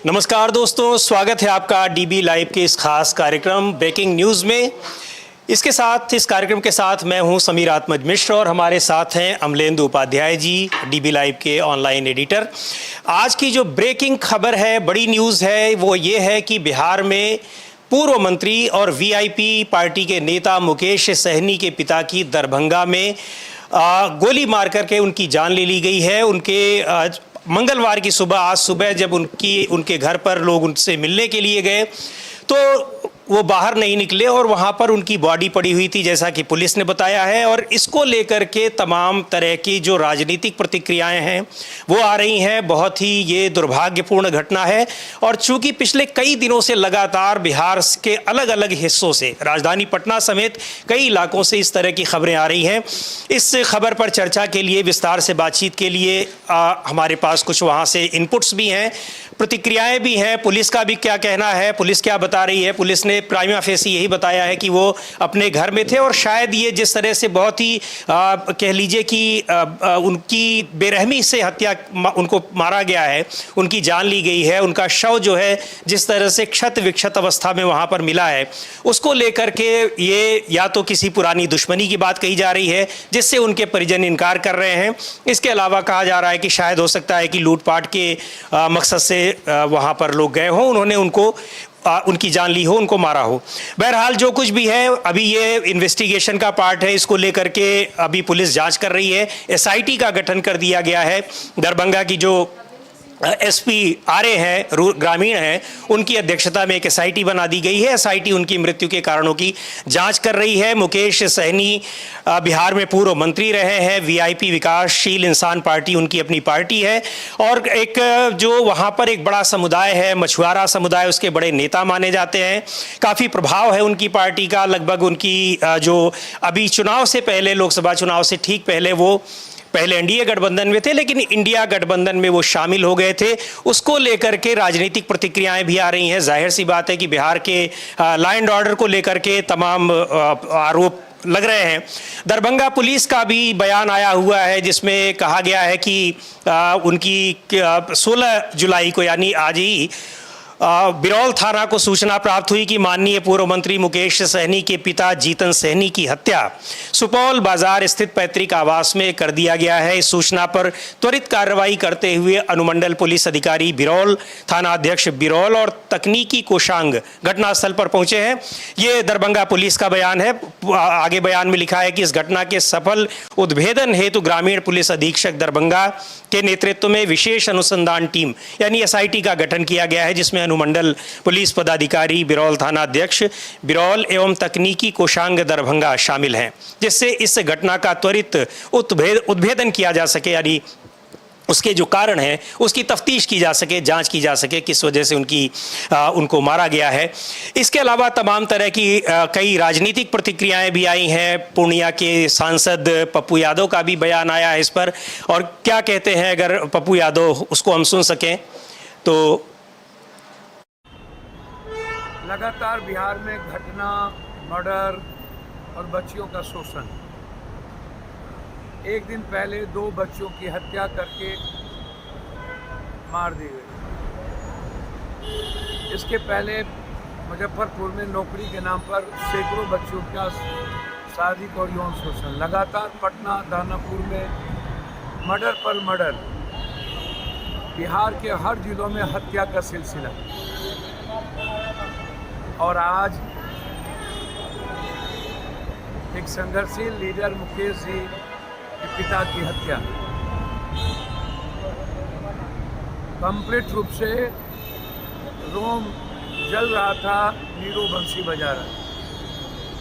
नमस्कार दोस्तों, स्वागत है आपका डीबी लाइव के इस खास कार्यक्रम ब्रेकिंग न्यूज़ में। इस कार्यक्रम के साथ मैं हूं समीर आत्मज मिश्र और हमारे साथ हैं अमलेंदु उपाध्याय जी, डीबी लाइव के ऑनलाइन एडिटर। आज की जो ब्रेकिंग खबर है, बड़ी न्यूज़ है, वो ये है कि बिहार में पूर्व मंत्री और वीआईपी पार्टी के नेता मुकेश सहनी के पिता की दरभंगा में गोली मार करके उनकी जान ले ली गई है। उनके मंगलवार की सुबह, आज सुबह जब उनके घर पर लोग उनसे मिलने के लिए गए तो वो बाहर नहीं निकले और वहाँ पर उनकी बॉडी पड़ी हुई थी, जैसा कि पुलिस ने बताया है। और इसको लेकर के तमाम तरह की जो राजनीतिक प्रतिक्रियाएं हैं वो आ रही हैं। बहुत ही ये दुर्भाग्यपूर्ण घटना है और चूंकि पिछले कई दिनों से लगातार बिहार के अलग अलग हिस्सों से, राजधानी पटना समेत कई इलाकों से इस तरह की खबरें आ रही हैं। इस खबर पर चर्चा के लिए, विस्तार से बातचीत के लिए हमारे पास कुछ वहाँ से इनपुट्स भी हैं, प्रतिक्रियाएं भी हैं। पुलिस का भी क्या कहना है, पुलिस क्या बता रही है। पुलिस ने प्राइमा फेसी यही बताया है कि वो अपने घर में थे और शायद ये जिस तरह से बहुत ही कह लीजिए कि उनकी बेरहमी से उनको मारा गया है, उनकी जान ली गई है, उनका शव जो है जिस तरह से क्षत विक्षत अवस्था में वहाँ पर मिला है, उसको लेकर के ये या तो किसी पुरानी दुश्मनी की बात कही जा रही है जिससे उनके परिजन इनकार कर रहे हैं। इसके अलावा कहा जा रहा है कि शायद हो सकता है कि लूटपाट के मकसद से वहाँ पर लोग गए हों, उन्होंने उनकी जान ली हो, उनको मारा हो। बहरहाल जो कुछ भी है, अभी ये इन्वेस्टिगेशन का पार्ट है, इसको लेकर के अभी पुलिस जांच कर रही है। एसआईटी का गठन कर दिया गया है। दरभंगा की जो एसपी आरए हैं, ग्रामीण हैं, उनकी अध्यक्षता में एक एसआईटी बना दी गई है। एसआईटी उनकी मृत्यु के कारणों की जांच कर रही है। मुकेश सहनी बिहार में पूर्व मंत्री रहे हैं। वीआईपी विकासशील इंसान पार्टी उनकी अपनी पार्टी है और एक जो वहाँ पर एक बड़ा समुदाय है, मछुआरा समुदाय, उसके बड़े नेता माने जाते हैं। काफ़ी प्रभाव है उनकी पार्टी का। लगभग उनकी जो अभी चुनाव से पहले, लोकसभा चुनाव से ठीक पहले, वो पहले एनडीए गठबंधन में थे लेकिन इंडिया गठबंधन में वो शामिल हो गए थे। उसको लेकर के राजनीतिक प्रतिक्रियाएं भी आ रही हैं। जाहिर सी बात है कि बिहार के लॉ एंड ऑर्डर को लेकर के तमाम आरोप लग रहे हैं। दरभंगा पुलिस का भी बयान आया हुआ है जिसमें कहा गया है कि उनकी 16 जुलाई को, यानी आज ही, बिरौल थाना को सूचना प्राप्त हुई कि माननीय पूर्व मंत्री मुकेश सहनी के पिता जीतन सहनी की हत्या सुपौल बाजार स्थित पैतृक आवास में कर दिया गया है। इस सूचना पर त्वरित कार्रवाई करते हुए अनुमंडल पुलिस अधिकारी बिरौल, थाना अध्यक्ष बिरौल और तकनीकी कोषांग घटनास्थल पर पहुंचे हैं। ये दरभंगा पुलिस का बयान है। आगे बयान में लिखा है कि इस घटना के सफल उद्भेदन हेतु ग्रामीण पुलिस अधीक्षक दरभंगा के नेतृत्व में विशेष अनुसंधान टीम यानी एसआईटी का गठन किया गया है, जिसमें अनुमंडल पुलिस पदाधिकारी, बिरौल थाना अध्यक्ष बिरौल एवं तकनीकी कोषांग दरभंगा शामिल हैं, जिससे इस घटना का त्वरित उद्भेदन किया जा सके, यानी उसके जो कारण है उसकी तफ्तीश की जा सके, जांच की जा सके, किस वजह से उनको मारा गया है। इसके अलावा तमाम तरह की कई राजनीतिक प्रतिक्रियाएं भी आई हैं। पूर्णिया के सांसद पप्पू यादव का भी बयान आया है इस पर, और क्या कहते हैं अगर पप्पू यादव, उसको हम सुन सकें तो। लगातार बिहार में घटना, मर्डर और बच्चियों का शोषण। एक दिन पहले 2 बच्चों की हत्या करके मार दी गई। इसके पहले मुजफ्फरपुर में नौकरी के नाम पर सैकड़ों बच्चों का शारीरिक और यौन शोषण। लगातार पटना, दानापुर में मर्डर पर मर्डर। बिहार के हर जिलों में हत्या का सिलसिला। और आज एक संघर्षशील लीडर मुकेश जी के पिता की हत्या। कंप्लीट रूप से रोम जल रहा था, नीरो बंसी बजा रहा।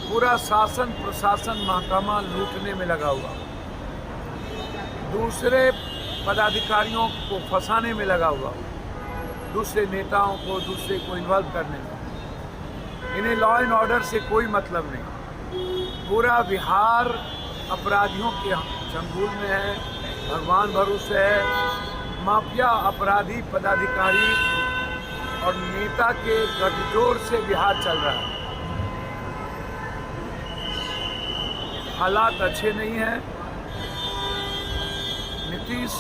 पूरा शासन प्रशासन महकमा लूटने में लगा हुआ, दूसरे पदाधिकारियों को फंसाने में लगा हुआ, दूसरे नेताओं को, दूसरे को इन्वॉल्व करने में। इन्हें लॉ एंड ऑर्डर से कोई मतलब नहीं। पूरा बिहार अपराधियों के चंगुल में है, भगवान भरोसे है। माफिया, अपराधी, पदाधिकारी और नेता के गठजोड़ से बिहार चल रहा है। हालात अच्छे नहीं हैं। नीतीश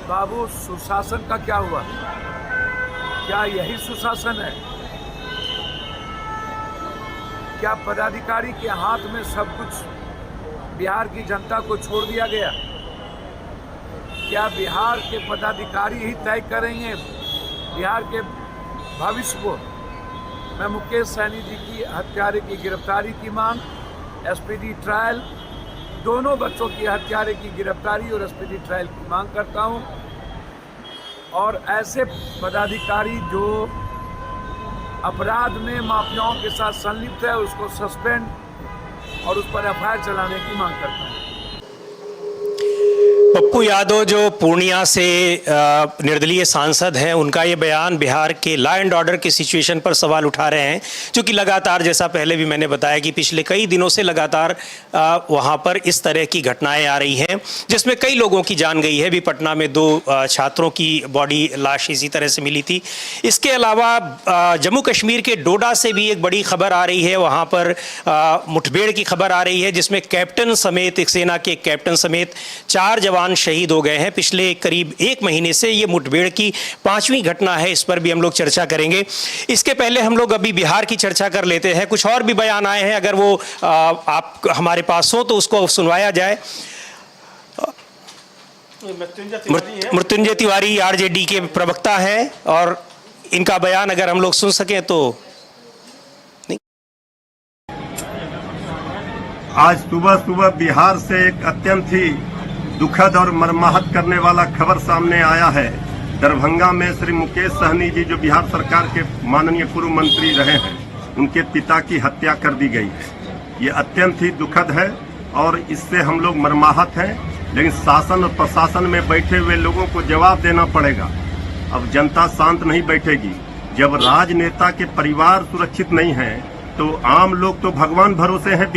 बाबू, सुशासन का क्या हुआ? क्या यही सुशासन है? क्या पदाधिकारी के हाथ में सब कुछ बिहार की जनता को छोड़ दिया गया? क्या बिहार के पदाधिकारी ही तय करेंगे बिहार के भविष्य को? मैं मुकेश सहनी जी की हत्यारे की गिरफ्तारी की मांग, एसपीडी ट्रायल, दोनों बच्चों की हत्यारे की गिरफ्तारी और एसपीडी ट्रायल की मांग करता हूं। और ऐसे पदाधिकारी जो अपराध में माफियाओं के साथ संलिप्त है उसको सस्पेंड और उस पर एफआईआर चलाने की मांग करता हूं। पप्पू यादव जो पूर्णिया से निर्दलीय सांसद हैं, उनका ये बयान बिहार के लॉ एंड ऑर्डर की सिचुएशन पर सवाल उठा रहे हैं, क्योंकि लगातार, जैसा पहले भी मैंने बताया कि पिछले कई दिनों से लगातार वहाँ पर इस तरह की घटनाएं आ रही हैं, जिसमें कई लोगों की जान गई है। भी पटना में 2 छात्रों की बॉडी लाश इसी तरह से मिली थी। इसके अलावा जम्मू कश्मीर के डोडा से भी एक बड़ी खबर आ रही है, वहाँ पर मुठभेड़ की खबर आ रही है, जिसमें कैप्टन समेत, एक सेना के कैप्टन समेत 4 जवान शहीद हो गए हैं। पिछले करीब 1 महीने से ये मुठभेड़ की 5वीं घटना है। इस पर भी हम लोग चर्चा करेंगे। इसके पहले हम लोग अभी बिहार की चर्चा कर लेते हैं। कुछ और भी बयान आए हैं, अगर वो आप हमारे पास हो तो उसको सुनवाया जाए। मृत्युंजय तिवारी आरजेडी के प्रवक्ता हैं और इनका बयान अगर हम लोग सुन सकें तो। आज सुबह बिहार से एक अत्यंत ही दुखद और मर्माहत करने वाला खबर सामने आया है। दरभंगा में श्री मुकेश सहनी जी, जो बिहार सरकार के माननीय पूर्व मंत्री रहे हैं, उनके पिता की हत्या कर दी गई है। ये अत्यंत ही दुखद है और इससे हम लोग मर्माहत हैं, लेकिन शासन और प्रशासन में बैठे हुए लोगों को जवाब देना पड़ेगा। अब जनता शांत नहीं बैठेगी। जब राजनेता के परिवार सुरक्षित नहीं है तो आम लोग तो भगवान भरोसे हैं।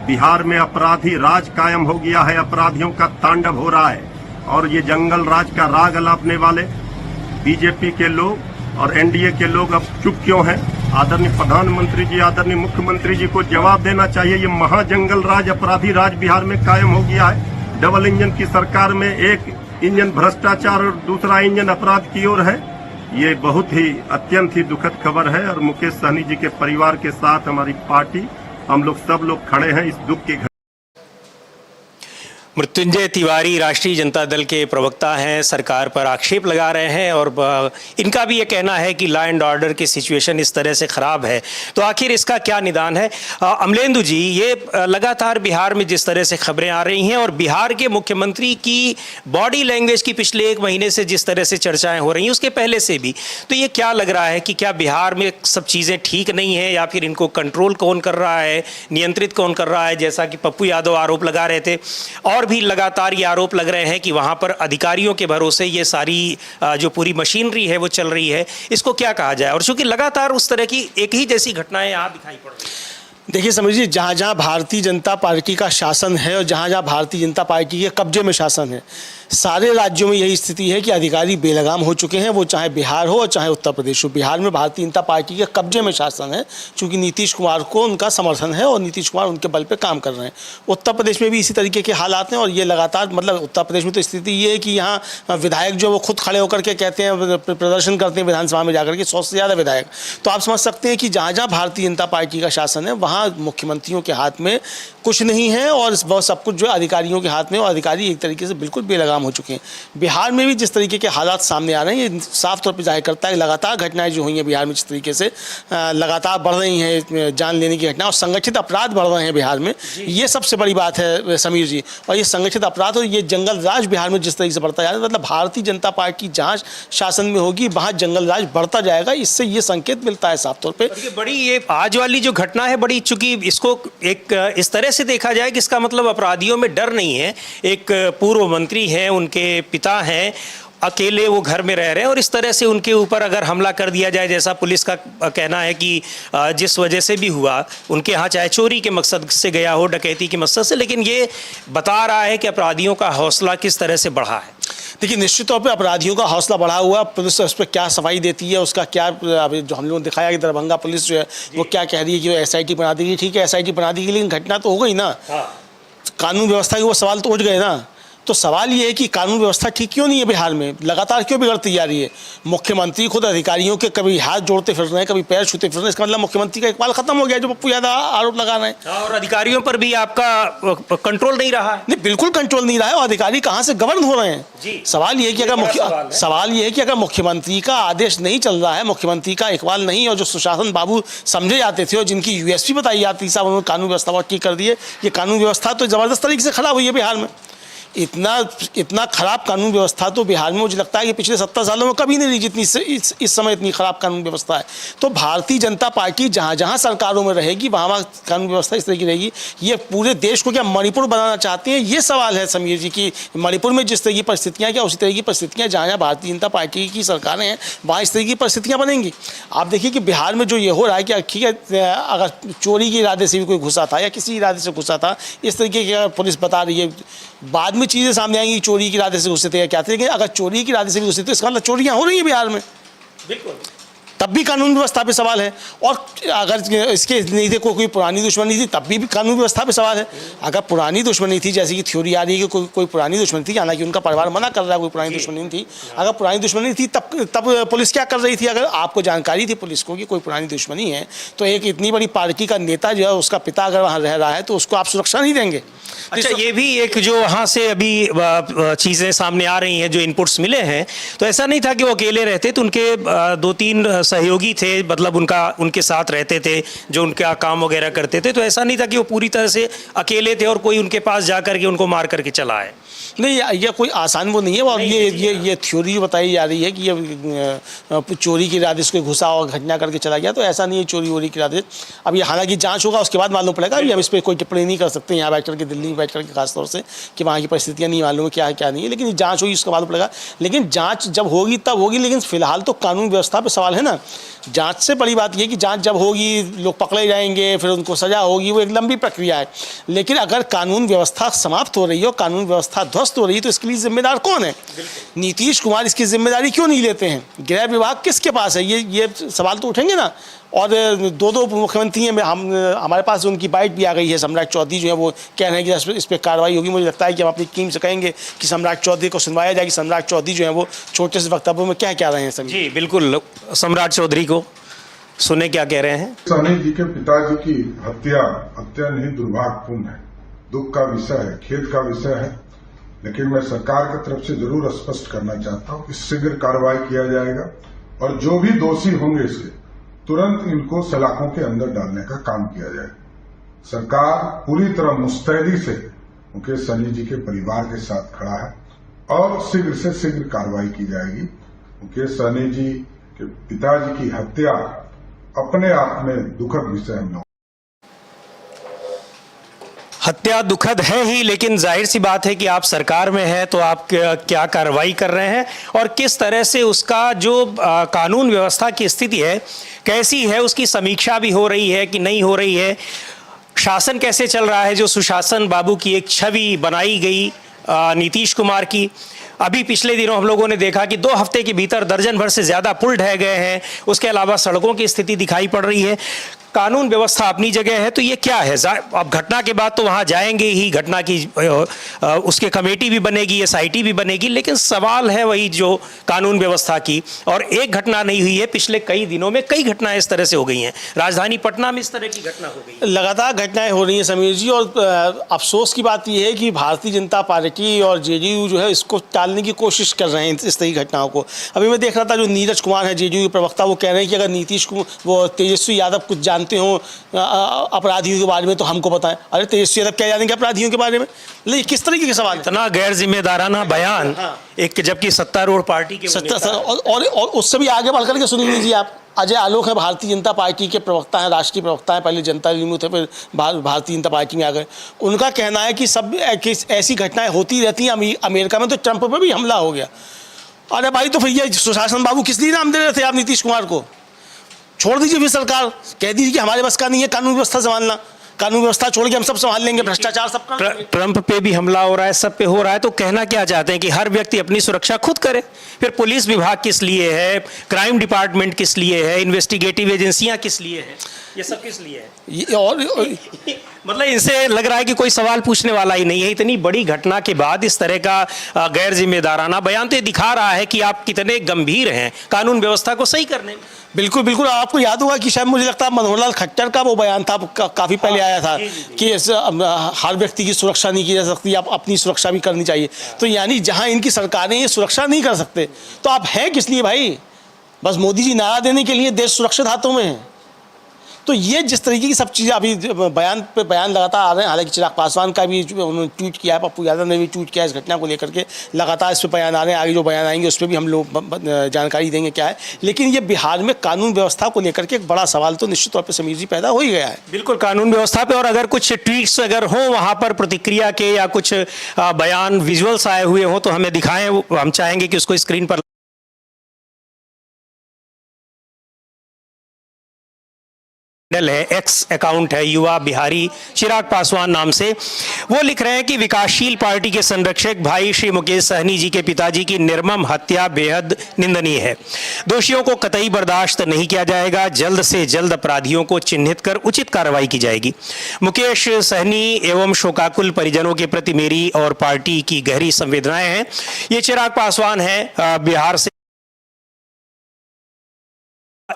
बिहार में अपराधी राज कायम हो गया है, अपराधियों का तांडव हो रहा है और ये जंगल राज का राग अलापने वाले बीजेपी के लोग और एनडीए के लोग अब चुप क्यों हैं? आदरणीय प्रधानमंत्री जी, आदरणीय मुख्यमंत्री जी को जवाब देना चाहिए। ये महाजंगल राज, अपराधी राज बिहार में कायम हो गया है। डबल इंजन की सरकार में एक इंजन भ्रष्टाचार और दूसरा इंजन अपराध की ओर है। ये बहुत ही अत्यंत ही दुखद खबर है और मुकेश सहनी जी के परिवार के साथ हमारी पार्टी, हम लोग सब लोग खड़े हैं इस दुख की। मृत्युंजय तिवारी राष्ट्रीय जनता दल के प्रवक्ता हैं, सरकार पर आक्षेप लगा रहे हैं और इनका भी ये कहना है कि लॉ एंड ऑर्डर की सिचुएशन इस तरह से ख़राब है। तो आखिर इसका क्या निदान है? अमलेंदु जी, ये लगातार बिहार में जिस तरह से खबरें आ रही हैं और बिहार के मुख्यमंत्री की बॉडी लैंग्वेज की पिछले 1 महीने से जिस तरह से चर्चाएँ हो रही हैं, उसके पहले से भी, तो ये क्या लग रहा है कि क्या बिहार में सब चीज़ें ठीक नहीं हैं या फिर इनको कंट्रोल कौन कर रहा है, नियंत्रित कौन कर रहा है? जैसा कि पप्पू यादव आरोप लगा रहे थे और भी लगातार ये आरोप लग रहे हैं कि वहां पर अधिकारियों के भरोसे ये सारी जो पूरी मशीनरी है वो चल रही है। इसको क्या कहा जाए? और चूंकि लगातार उस तरह की एक ही जैसी घटनाएं यहाँ दिखाई पड़ रही हैं। देखिए समझिए, जहाँ जहाँ भारतीय जनता पार्टी का शासन है और जहाँ जहाँ भारतीय जनता पार्टी के कब्जे में शासन है, सारे राज्यों में यही स्थिति है कि अधिकारी बेलगाम हो चुके हैं, वो चाहे बिहार हो और चाहे उत्तर प्रदेश हो। बिहार में भारतीय जनता पार्टी के कब्जे में शासन है, चूँकि नीतीश कुमार को उनका समर्थन है और नीतीश कुमार उनके बल पे काम कर रहे हैं। उत्तर प्रदेश में भी इसी तरीके के हालात हैं और ये लगातार, मतलब उत्तर प्रदेश में तो स्थिति ये है कि यहाँ विधायक जो वो खुद खड़े होकर के कहते हैं, प्रदर्शन करते हैं विधानसभा में जाकर के, 100 से ज़्यादा विधायक। तो आप समझ सकते हैं कि जहाँ जहाँ भारतीय जनता पार्टी का शासन है वहाँ मुख्यमंत्रियों के हाथ में कुछ नहीं है और वह सब कुछ जो अधिकारियों के हाथ में, और अधिकारी एक तरीके से बिल्कुल बेलगाम हो चुके हैं। बिहार में भी जिस तरीके के हालात सामने आ रहे हैं, ये साफ तौर पर जाहिर करता है लगातार घटनाएं जो हुई हैं बिहार में, जिस तरीके से लगातार बढ़ रही हैं जान लेने की घटना और संगठित अपराध बढ़ रहे हैं बिहार में, ये सबसे बड़ी बात है समीर जी। और ये संगठित अपराध और ये जंगल राज बिहार में जिस तरीके से बढ़ता जा रहा है, मतलब भारतीय जनता पार्टी जहाँ शासन में होगी वहाँ जंगल राज बढ़ता जाएगा। इससे ये संकेत मिलता है साफ तौर पर। बड़ी ये आज वाली जो घटना है बड़ी, चूंकि इसको एक इस तरह से देखा जाए कि इसका मतलब अपराधियों में डर नहीं है। एक पूर्व मंत्री हैं, उनके पिता हैं, अकेले वो घर में रह रहे हैं और इस तरह से उनके ऊपर अगर हमला कर दिया जाए, जैसा पुलिस का कहना है कि जिस वजह से भी हुआ, उनके यहाँ चाहे चोरी के मकसद से गया हो, डकैती के मकसद से, लेकिन ये बता रहा है कि अपराधियों का हौसला किस तरह से बढ़ा है। देखिए निश्चित तौर पे अपराधियों का हौसला बढ़ा हुआ, पुलिस उस पर क्या सफाई देती है, उसका क्या, जो हम लोगों ने दिखाया कि दरभंगा पुलिस जो है वो क्या कह रही है कि SIT बना देगी। ठीक है, SIT बना देगी, लेकिन घटना तो हो गई ना, कानून व्यवस्था के वो सवाल तो उठ गए ना। तो सवाल ये है कि कानून व्यवस्था ठीक क्यों नहीं है बिहार में, लगातार क्यों बिगड़ती जा रही है। मुख्यमंत्री खुद अधिकारियों के कभी हाथ जोड़ते फिर रहे हैं, कभी पैर छूते फिर रहे हैं, इसका मतलब मुख्यमंत्री का इकबाल खत्म हो गया जो पप्पू यादव आरोप लगा रहे हैं। और अधिकारियों पर भी आपका कंट्रोल नहीं रहा है। नहीं, बिल्कुल कंट्रोल नहीं रहा है और अधिकारी कहाँ से गवर्न हो रहे हैं। जी। सवाल ये है कि सवाल ये है कि अगर मुख्यमंत्री का आदेश नहीं चल रहा है, मुख्यमंत्री का इकबाल नहीं, और जो सुशासन बाबू समझे जाते थे और जिनकी यूएसपी बताई जाती साहब, उन्होंने कानून व्यवस्था ठीक कर दिए। ये कानून व्यवस्था तो जबरदस्त तरीके से खराब हुई है बिहार में। इतना खराब कानून व्यवस्था तो बिहार में मुझे लगता है कि पिछले 70 सालों में कभी नहीं रही जितनी इस समय इतनी खराब कानून व्यवस्था है। तो भारतीय जनता पार्टी जहाँ जहाँ सरकारों में रहेगी वहाँ कानून व्यवस्था इस तरह की रहेगी। ये पूरे देश को क्या मणिपुर बनाना चाहते हैं, ये सवाल है समीर जी की। मणिपुर में जिस तरह की परिस्थितियाँ क्या उसी तरह की परिस्थितियाँ जहाँ जहाँ भारतीय जनता पार्टी की सरकारें हैं वहाँ इस तरह की परिस्थितियाँ बनेंगी। आप देखिए कि बिहार में जो ये हो रहा है कि ठीक है, अगर चोरी के इरादे से भी कोई घुसा था या किसी इरादे से घुसा था, इस तरीके की पुलिस बता रही है, बाद में चीज़ें सामने आएंगी चोरी की इरादे से घुसे थे या क्या थे। लेकिन अगर चोरी की इरादे से भी घुसे तो इसका मतलब चोरियां हो रही हैं बिहार में, बिल्कुल, तब भी कानून व्यवस्था पे सवाल है। और अगर इसके नहीं थे कोई पुरानी दुश्मनी थी तब भी कानून व्यवस्था पे सवाल है। अगर पुरानी दुश्मनी थी, जैसे कि थ्योरी आ रही है कि कोई पुरानी दुश्मनी थी, हालांकि उनका परिवार मना कर रहा है कोई पुरानी दुश्मनी नहीं थी, अगर पुरानी दुश्मनी थी तब पुलिस क्या कर रही थी। अगर आपको जानकारी थी पुलिस को कि कोई पुरानी दुश्मनी है तो एक इतनी बड़ी पार्टी का नेता जो है, उसका पिता अगर वहाँ रह रहा है तो उसको आप सुरक्षा नहीं देंगे। अच्छा, ये भी एक जो वहाँ से अभी चीज़ें सामने आ रही हैं, जो इनपुट्स मिले हैं, तो ऐसा नहीं था कि वो अकेले रहते, तो उनके 2-3 सहयोगी थे, मतलब उनके साथ रहते थे जो उनका काम वगैरह करते थे। तो ऐसा नहीं था कि वो पूरी तरह से अकेले थे और कोई उनके पास जा करके उनको मार करके चला है। नहीं, ये कोई आसान वो नहीं है। और ये थ्योरी बताई जा रही है कि ये चोरी के इरादे से घुसा और घटना करके चला गया, तो ऐसा नहीं है चोरी वोरी के इरादे। अब ये हालांकि जांच होगा उसके बाद मालूम पड़ेगा। अभी हम इस पर कोई टिप्पणी नहीं कर सकते यहाँ बैठ करके, दिल्ली में बैठ करके खासतौर से, कि वहाँ की परिस्थितियाँ नहीं मालूम है क्या है क्या नहीं है, लेकिन जाँच होगी उसका मालूम पड़ेगा। लेकिन जाँच जब होगी तब होगी, लेकिन फिलहाल तो कानून व्यवस्था पर सवाल है ना। जाँच से बड़ी बात यह कि जाँच जब होगी, लोग पकड़े जाएंगे, फिर उनको सजा होगी, वो एक लंबी प्रक्रिया है। लेकिन अगर कानून व्यवस्था समाप्त हो रही हो, कानून व्यवस्था ध्वस्त हो रही है, तो इसके लिए जिम्मेदार कौन है? नीतीश कुमार इसकी जिम्मेदारी क्यों नहीं लेते हैं? गृह विभाग किसके पास है? ये सवाल तो उठेंगे ना। और दो मुख्यमंत्री हैं, हमारे पास उनकी बाइट भी आ गई है। सम्राट चौधरी जो है वो कह रहे हैं कि इस पर कार्रवाई होगी। मुझे लगता है कि हम अपनी टीम से कहेंगे कि सम्राट चौधरी को सुनवाया जाए कि सम्राट चौधरी जो है वो छोटे से वक्तव्य में क्या कह रहे हैं। जी बिल्कुल, सम्राट चौधरी को सुने क्या कह रहे हैं। सहनी जी के पिताजी की हत्या अत्यंत ही दुर्भाग्यपूर्ण है, दुख का विषय है, खेद का विषय है। लेकिन मैं सरकार की तरफ से जरूर स्पष्ट करना चाहता हूं कि शीघ्र कार्रवाई किया जाएगा और जो भी दोषी होंगे इसके तुरंत इनको सलाखों के अंदर डालने का काम किया जाएगा। सरकार पूरी तरह मुस्तैदी से मुकेश सहनी जी के परिवार के साथ खड़ा है और शीघ्र से शीघ्र कार्रवाई की जाएगी। मुकेश सहनी जी के पिताजी की हत्या अपने आप में दुखद विषय हम लोग। हत्या दुखद है ही, लेकिन जाहिर सी बात है कि आप सरकार में हैं तो आप क्या कार्रवाई कर रहे हैं और किस तरह से उसका जो कानून व्यवस्था की स्थिति है कैसी है, उसकी समीक्षा भी हो रही है कि नहीं हो रही है। शासन कैसे चल रहा है, जो सुशासन बाबू की एक छवि बनाई गई नीतीश कुमार की। अभी पिछले दिनों हम लोगों ने देखा कि 2 हफ्ते के भीतर दर्जन भर से ज़्यादा पुल ढह गए हैं। उसके अलावा सड़कों की स्थिति दिखाई पड़ रही है। कानून व्यवस्था अपनी जगह है, तो ये क्या है? अब घटना के बाद तो वहाँ जाएंगे ही, घटना की उसके कमेटी भी बनेगी, SIT भी बनेगी, लेकिन सवाल है वही जो कानून व्यवस्था की। और एक घटना नहीं हुई है, पिछले कई दिनों में कई घटनाएं इस तरह से हो गई हैं। राजधानी पटना में इस तरह की घटना हो गई, लगातार घटनाएं हो रही हैं समीर जी। और अफसोस की बात यह है कि भारतीय जनता पार्टी और JDU जो है इसको टालने की कोशिश कर रहे हैं इस तरह की घटनाओं को। अभी मैं देख रहा था जो नीरज कुमार है JDU के प्रवक्ता, वो कह रहे हैं कि अगर नीतीश वो तेजस्वी यादव कुछ जानते हो अपराधियों के बारे में तो हमको बताएं। अरे तेजस्वी यादव क्या जानेंगे अपराधियों के बारे में? लेकिन किस तरीके के सवाल, इतना गैर जिम्मेदाराना बयान। एक जबकि सत्तारूढ़ पार्टी के और उससे भी आगे बढ़ करके सुन लीजिए आप। अजय आलोक है, भारतीय जनता पार्टी के प्रवक्ता हैं, राष्ट्रीय प्रवक्ता हैं, पहले जनता दल में थे, फिर भारतीय जनता पार्टी में आ गए। उनका कहना है कि सब ऐसी घटनाएं होती रहती हैं। अमेरिका में तो ट्रंप पर भी हमला हो गया। अरे भाई, तो फिर ये सुशासन बाबू किस लिए नाम दे रहे थे आप नीतीश कुमार को? छोड़ दीजिए फिर सरकार, कह दीजिए कि हमारे बस का नहीं है कानून व्यवस्था संभालना, कानून व्यवस्था छोड़ के हम सब संभाल लेंगे, भ्रष्टाचार सब कर। ट्रंप पे भी हमला हो रहा है, सब पे हो रहा है, तो कहना क्या चाहते हैं कि हर व्यक्ति अपनी सुरक्षा खुद करे? फिर पुलिस विभाग किस लिए है, क्राइम डिपार्टमेंट किस लिए है, इन्वेस्टिगेटिव एजेंसियां किस लिए है, ये सब किस लिए है? मतलब इनसे लग रहा है कि कोई सवाल पूछने वाला ही नहीं है। इतनी बड़ी घटना के बाद इस तरह का गैर जिम्मेदाराना बयान तो ये दिखा रहा है कि आप कितने गंभीर हैं कानून व्यवस्था को सही करने में। बिल्कुल बिल्कुल। आपको याद होगा कि शायद मुझे लगता है मनोहर लाल खट्टर का वो बयान था, काफ़ी पहले आया था कि हर व्यक्ति की सुरक्षा नहीं की जा सकती, आप अपनी सुरक्षा भी करनी चाहिए। तो यानी जहां इनकी सरकारें ये सुरक्षा नहीं कर सकते तो आप हैं किस लिए भाई? बस मोदी जी नारा देने के लिए देश सुरक्षित हाथों में है। तो ये जिस तरीके की सब चीज़ें अभी बयान पे बयान लगातार आ रहे हैं, हालांकि चिराग पासवान का भी उन्होंने ट्वीट किया है, पप्पू यादव ने भी ट्वीट किया इस घटना को लेकर के, लगातार इस पर बयान आ रहे हैं। आगे जो बयान आएंगे उस पर भी हम लोग जानकारी देंगे क्या है। लेकिन ये बिहार में कानून व्यवस्था को लेकर के एक बड़ा सवाल तो निश्चित तौर पर समीर जी पैदा हो ही गया है। बिल्कुल, कानून व्यवस्था पे। और अगर कुछ ट्वीट्स अगर हों वहाँ पर प्रतिक्रिया के या कुछ बयान विजुअल्स आए हुए हों तो हमें दिखाएं, हम चाहेंगे कि उसको स्क्रीन पर है। एक्स अकाउंट है युवा बिहारी चिराग पासवान नाम से। वो लिख रहे हैं कि विकासशील पार्टी के संरक्षक भाई श्री मुकेश सहनी जी के पिताजी की निर्मम हत्या बेहद निंदनीय है। दोषियों को कतई बर्दाश्त नहीं किया जाएगा। जल्द से जल्द अपराधियों को चिन्हित कर उचित कार्रवाई की जाएगी। मुकेश सहनी एवं शोकाकुल परिजनों के प्रति मेरी और पार्टी की गहरी संवेदनाएं हैं। ये चिराग पासवान है बिहार से।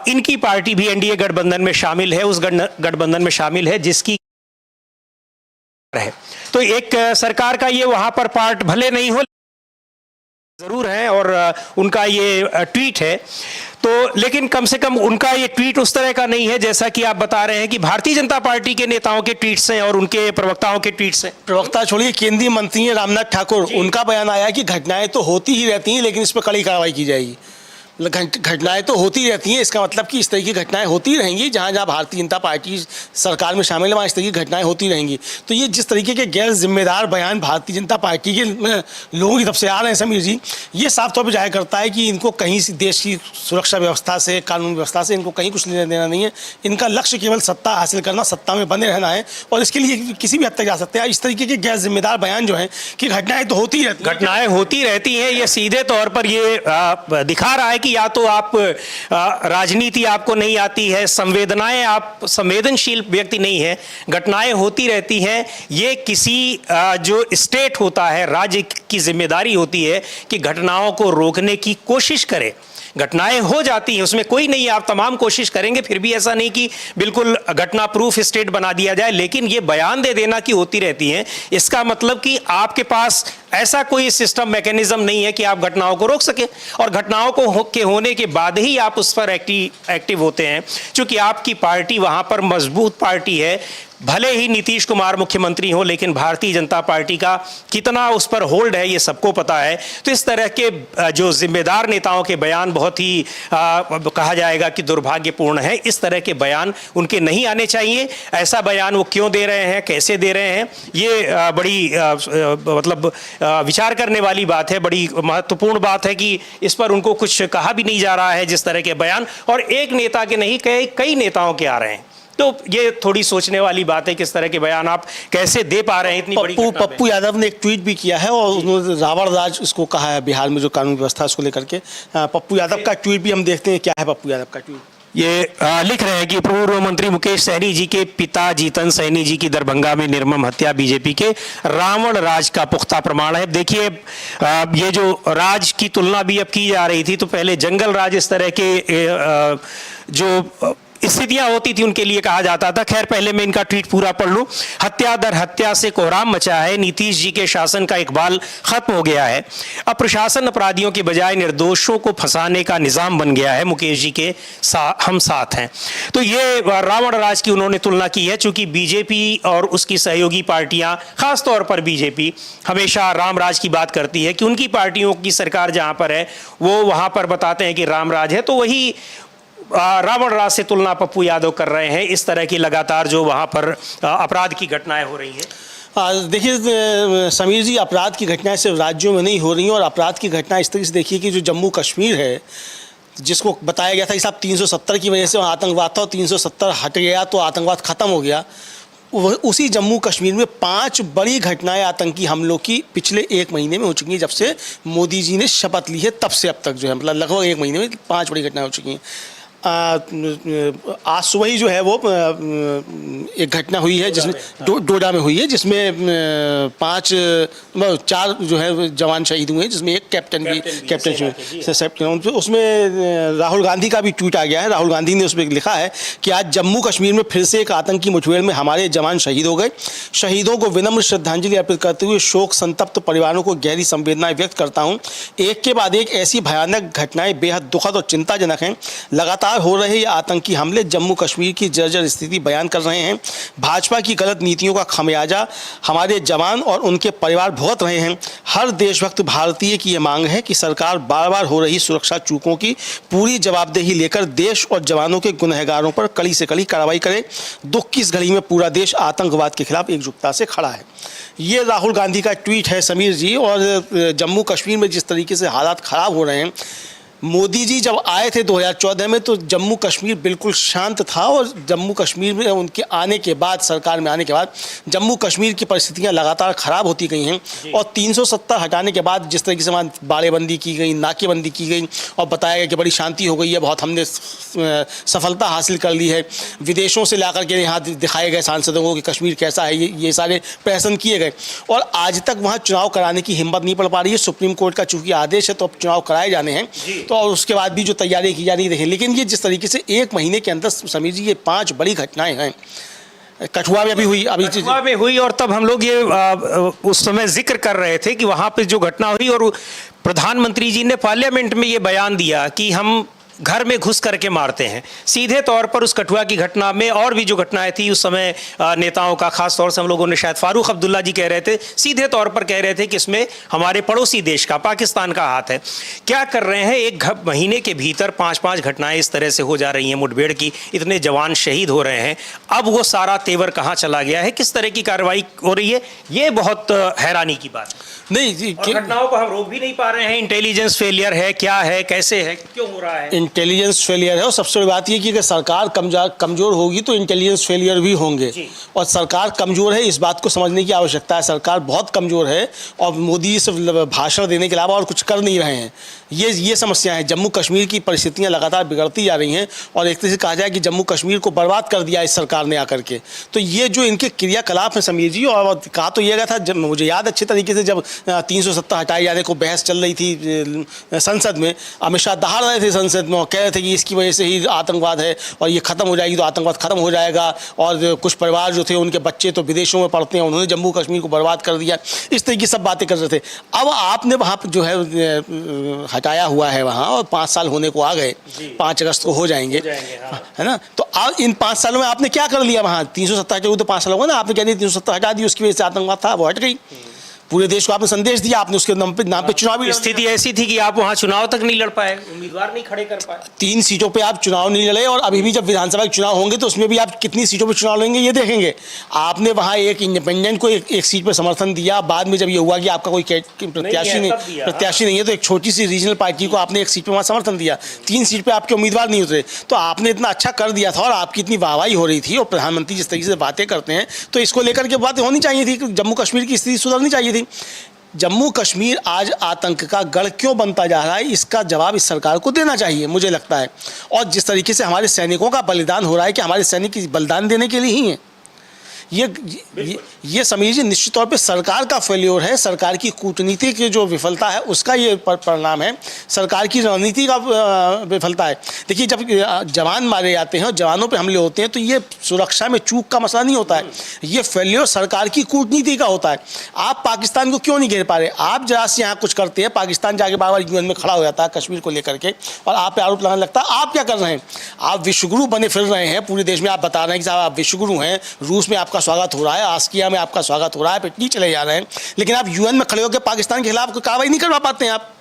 इनकी पार्टी भी एनडीए गठबंधन में शामिल है, उस गठबंधन में शामिल है जिसकी है। तो एक सरकार का ये वहां पर पार्ट भले नहीं हो जरूर है और उनका ये ट्वीट है तो, लेकिन कम से कम उनका ये ट्वीट उस तरह का नहीं है जैसा कि आप बता रहे हैं कि भारतीय जनता पार्टी के नेताओं के ट्वीट्स हैं और उनके प्रवक्ताओं के ट्वीट्स हैं। प्रवक्ता छोड़िए, केंद्रीय मंत्री हैं रामनाथ ठाकुर, उनका बयान आया कि घटनाएं तो होती ही रहती हैं लेकिन इस पर कड़ी कार्रवाई की जाएगी। घटनाएं तो होती रहती हैं, इसका मतलब कि इस तरह की घटनाएं होती रहेंगी। जहां जहां भारतीय जनता पार्टी सरकार में शामिल है वहां इस तरह की घटनाएं होती रहेंगी। तो ये जिस तरीके के गैर जिम्मेदार बयान भारतीय जनता पार्टी के लोगों की तरफ से आ रहे हैं समीर जी, ये साफ तौर पर जाहिर करता है कि इनको कहीं से देश की सुरक्षा व्यवस्था से, कानून व्यवस्था से इनको कहीं कुछ लेना देना नहीं है। इनका लक्ष्य केवल सत्ता हासिल करना, सत्ता में बने रहना है और इसके लिए किसी भी हद तक जा सकते हैं। इस तरीके के गैर जिम्मेदार बयान जो है कि घटनाएं तो होती रहती हैं, घटनाएं होती रहती हैं, ये सीधे तौर पर ये दिखा रहा है कि या तो आप राजनीति आपको नहीं आती है, संवेदनाएं, आप संवेदनशील व्यक्ति नहीं है। घटनाएं होती रहती हैं, ये किसी जो स्टेट होता है, राज्य की जिम्मेदारी होती है कि घटनाओं को रोकने की कोशिश करे। घटनाएं हो जाती हैं, उसमें कोई नहीं है, आप तमाम कोशिश करेंगे, फिर भी ऐसा नहीं कि बिल्कुल घटना प्रूफ स्टेट बना दिया जाए। लेकिन ये बयान दे देना कि होती रहती हैं, इसका मतलब कि आपके पास ऐसा कोई सिस्टम मैकेनिज्म नहीं है कि आप घटनाओं को रोक सके और घटनाओं को के होने के बाद ही आप उस पर एक्टिव होते हैं। चूंकि आपकी पार्टी वहां पर मजबूत पार्टी है, भले ही नीतीश कुमार मुख्यमंत्री हो लेकिन भारतीय जनता पार्टी का कितना उस पर होल्ड है ये सबको पता है। तो इस तरह के जो जिम्मेदार नेताओं के बयान बहुत ही कहा जाएगा कि दुर्भाग्यपूर्ण है। इस तरह के बयान उनके नहीं आने चाहिए। ऐसा बयान वो क्यों दे रहे हैं, कैसे दे रहे हैं, ये बड़ी मतलब विचार करने वाली बात है, बड़ी महत्वपूर्ण बात है कि इस पर उनको कुछ कहा भी नहीं जा रहा है जिस तरह के बयान, और एक नेता के नहीं कई नेताओं के आ रहे हैं। तो ये थोड़ी सोचने वाली बात है किस तरह के बयान आप कैसे दे पा रहे हैं इतनी बड़ी घटना में। पप्पू यादव ने एक ट्वीट भी किया है और उन्होंने रावण राज उसको कहा है बिहार में जो कानून व्यवस्था उसको लेकर के। पप्पू यादव का ट्वीट भी हम देखते हैं, क्या है पप्पू यादव का ट्वीट। ये लिख रहे हैं कि पूर्व मंत्री मुकेश सहनी जी के पिता जीतन सहनी जी की दरभंगा में निर्मम हत्या बीजेपी के रावण राज का पुख्ता प्रमाण है। देखिए ये जो राज की तुलना भी अब की जा रही थी, तो पहले जंगल राज इस तरह के जो स्थितियां होती थी उनके लिए कहा जाता था। खैर पहले मैं इनका ट्वीट पूरा पढ़ लूं। हत्या दर हत्या से कोहराम मचा है, नीतीश जी के शासन का इकबाल खत्म हो गया है, अब प्रशासन अपराधियों के बजाय निर्दोषों को फंसाने का निजाम बन गया है, मुकेश जी के हम साथ हैं। तो ये रावण राज की उन्होंने तुलना की है। चूंकि बीजेपी और उसकी सहयोगी पार्टियां, खासतौर पर बीजेपी हमेशा राम राज की बात करती है कि उनकी पार्टियों की सरकार जहां पर है वो वहां पर बताते हैं कि राम राज है, तो वही रावण राज से तुलना पप्पू यादव कर रहे हैं। इस तरह की लगातार जो वहां पर अपराध की घटनाएं हो रही हैं। देखिए समीर जी, अपराध की घटनाएं सिर्फ राज्यों में नहीं हो रही हैं और अपराध की घटना इस तरह से देखिए कि जो जम्मू कश्मीर है, जिसको बताया गया था कि साहब 370 की वजह से आतंकवाद था और 370 हट गया तो आतंकवाद खत्म हो गया, उसी जम्मू कश्मीर में 5 बड़ी घटनाएं आतंकी हमलों की पिछले 1 महीने में हो चुकी हैं। जब से मोदी जी ने शपथ ली है तब से अब तक जो है, मतलब लगभग 1 महीने में 5 बड़ी घटनाएं हो चुकी हैं। आज सुबह ही जो है वो एक घटना हुई है जिसमें डोडा में हुई है, जिसमें 4 जो है जवान शहीद हुए हैं, जिसमें एक कैप्टन उसमें राहुल गांधी का भी ट्वीट आ गया है। राहुल गांधी ने उसमें लिखा है कि आज जम्मू कश्मीर में फिर से एक आतंकी मुठभेड़ में हमारे जवान शहीद हो गए। शहीदों को विनम्र श्रद्धांजलि अर्पित करते हुए शोक संतप्त परिवारों को गहरी संवेदनाएं व्यक्त करता हूं। एक के बाद एक ऐसी भयानक घटनाएं बेहद दुखद और चिंताजनक हैं। लगातार हो रहे ये आतंकी हमले जम्मू कश्मीर की जर्जर स्थिति बयान कर रहे हैं। भाजपा की गलत नीतियों का खमियाजा हमारे जवान और उनके परिवार भुगत रहे हैं। हर देशभक्त भारतीय की ये मांग है कि सरकार बार बार हो रही सुरक्षा चूकों की पूरी जवाबदेही लेकर देश और जवानों के गुनहगारों पर कड़ी से कड़ी कार्रवाई करे। दुख की इस घड़ी में पूरा देश आतंकवाद के खिलाफ एकजुटता से खड़ा है। ये राहुल गांधी का ट्वीट है समीर जी। और जम्मू कश्मीर में जिस तरीके से हालात ख़राब हो रहे हैं, मोदी जी जब आए थे 2014 में तो जम्मू कश्मीर बिल्कुल शांत था, और जम्मू कश्मीर में उनके आने के बाद, सरकार में आने के बाद जम्मू कश्मीर की परिस्थितियां लगातार ख़राब होती गई हैं। और 370 हटाने के बाद जिस तरीके से वहाँ बाड़ेबंदी की गई, नाकेबंदी की गई और बताया गया कि बड़ी शांति हो गई है, बहुत हमने सफलता हासिल कर ली है। विदेशों से ला करके यहाँ दिखाए गए सांसदों को कि कश्मीर कैसा है, ये सारे प्रहसन किए गए, और आज तक वहाँ चुनाव कराने की हिम्मत नहीं पड़ पा रही है। सुप्रीम कोर्ट का चूँकि आदेश है तो अब चुनाव कराए जाने हैं, तो और उसके बाद भी जो तैयारी की जा रही है। लेकिन ये जिस तरीके से एक महीने के अंदर समीर जी ये 5 बड़ी घटनाएं हैं। कठुआ में भी हुई, कठुआ में हुई, और तब हम लोग ये उस समय जिक्र कर रहे थे कि वहां पे जो घटना हुई, और प्रधानमंत्री जी ने पार्लियामेंट में ये बयान दिया कि हम घर में घुस करके मारते हैं। सीधे तौर पर उस कठुआ की घटना में और भी जो घटनाएं थी उस समय नेताओं का, खास तौर से हम लोगों ने, शायद फारूक अब्दुल्ला जी कह रहे थे, सीधे तौर पर कह रहे थे कि इसमें हमारे पड़ोसी देश का, पाकिस्तान का हाथ है। क्या कर रहे हैं, एक महीने के भीतर 5-5 घटनाएं इस तरह से हो जा रही हैं मुठभेड़ की, इतने जवान शहीद हो रहे हैं। अब वो सारा तेवर कहाँ चला गया है, किस तरह की कार्रवाई हो रही है, ये बहुत हैरानी की बात नहीं। घटनाओं को हम रोक भी नहीं पा रहे हैं। इंटेलिजेंस फेलियर है, क्या है, कैसे है, क्यों हो रहा है? इंटेलिजेंस फेलियर है, और सबसे बड़ी बात यह कि अगर सरकार कमजोर होगी तो इंटेलिजेंस फेलियर भी होंगे। और सरकार कमजोर है, इस बात को समझने की आवश्यकता है। सरकार बहुत कमजोर है और मोदी सिर्फ भाषण देने के अलावा और कुछ कर नहीं रहे हैं। ये समस्या है। जम्मू कश्मीर की परिस्थितियां लगातार बिगड़ती जा रही हैं, और एक तरह से कहा जाए कि जम्मू कश्मीर को बर्बाद कर दिया इस सरकार ने आकर के। तो ये जो इनके क्रियाकलाप हैं समीर जी, और कहा तो ये गया था, जब मुझे याद अच्छे तरीके से, जब 370 हटाए जाने को बहस चल रही थी संसद में, अमित शाह दहाड़ रहे थे संसद में, कह रहे थे कि इसकी वजह से ही आतंकवाद है, और ये खत्म हो जाएगी तो आतंकवाद खत्म हो जाएगा। और कुछ परिवार जो थे उनके बच्चे तो विदेशों में पढ़ते हैं, उन्होंने जम्मू कश्मीर को बर्बाद कर दिया, इस तरह की सब बातें कर रहे थे। अब आपने वहाँ पर जो है हटाया हुआ है वहाँ, और 5 साल होने को आ गए, 5 अगस्त को हो जाएंगे, है ना। तो अब इन 5 सालों में आपने क्या कर लिया वहाँ? 370 के तो 5 साल होगा ना, आपने कह दिया 370 हटा दी, उसकी वजह से आतंकवाद था वो हट गई। पूरे देश को आपने संदेश दिया, आपने उसके नाम पे चुनाव भी, स्थिति ऐसी थी कि आप वहां चुनाव तक नहीं लड़ पाए, उम्मीदवार नहीं खड़े कर पाए। 3 सीटों पे आप चुनाव नहीं लड़े, और अभी भी जब विधानसभा के चुनाव होंगे तो उसमें भी आप कितनी सीटों पे चुनाव लेंगे ये देखेंगे। आपने वहां एक इंडिपेंडेंट को एक सीट पे समर्थन दिया, बाद में जब ये हुआ कि आपका कोई प्रत्याशी नहीं है तो एक छोटी सी रीजनल पार्टी को आपने एक सीट पे वहाँ समर्थन दिया। 3 सीट पे आपके उम्मीदवार नहीं उतरे, तो आपने इतना अच्छा कर दिया था और आपकी इतनी वाहवाही हो रही थी, और प्रधानमंत्री जिस तरीके से बातें करते हैं तो इसको लेकर के बातें होनी चाहिए थी। जम्मू कश्मीर की स्थिति सुधरनी चाहिए थी। जम्मू कश्मीर आज आतंक का गढ़ क्यों बनता जा रहा है, इसका जवाब इस सरकार को देना चाहिए, मुझे लगता है। और जिस तरीके से हमारे सैनिकों का बलिदान हो रहा है कि हमारे सैनिक बलिदान देने के लिए ही हैं। ये समीर जी निश्चित तौर पे सरकार का फेल्योर है, सरकार की कूटनीति की जो विफलता है उसका ये परिणाम है, सरकार की रणनीति का विफलता है। देखिए, जब जवान मारे जाते हैं और जवानों पे हमले होते हैं तो ये सुरक्षा में चूक का मसला नहीं होता है, ये फेल्योर सरकार की कूटनीति का होता है। आप पाकिस्तान को क्यों नहीं घेर पा रहे? आप जरा से यहाँ कुछ करते हैं, पाकिस्तान जाके बार बार यूएन में खड़ा हो जाता है कश्मीर को लेकर के, और आप पे आरोप लगाने लगता है। आप क्या कर रहे हैं? आप विश्वगुरु बने फिर रहे हैं पूरे देश में। आप बता रहे हैं कि साहब आप विश्वगुरु हैं, रूस में आपका स्वागत हो रहा है, आस्किया में आपका स्वागत हो रहा है, पिटनी चले जा रहे हैं, लेकिन आप यूएन में खड़े होकर पाकिस्तान के खिलाफ कोई कार्रवाई नहीं करवा पाते हैं आप।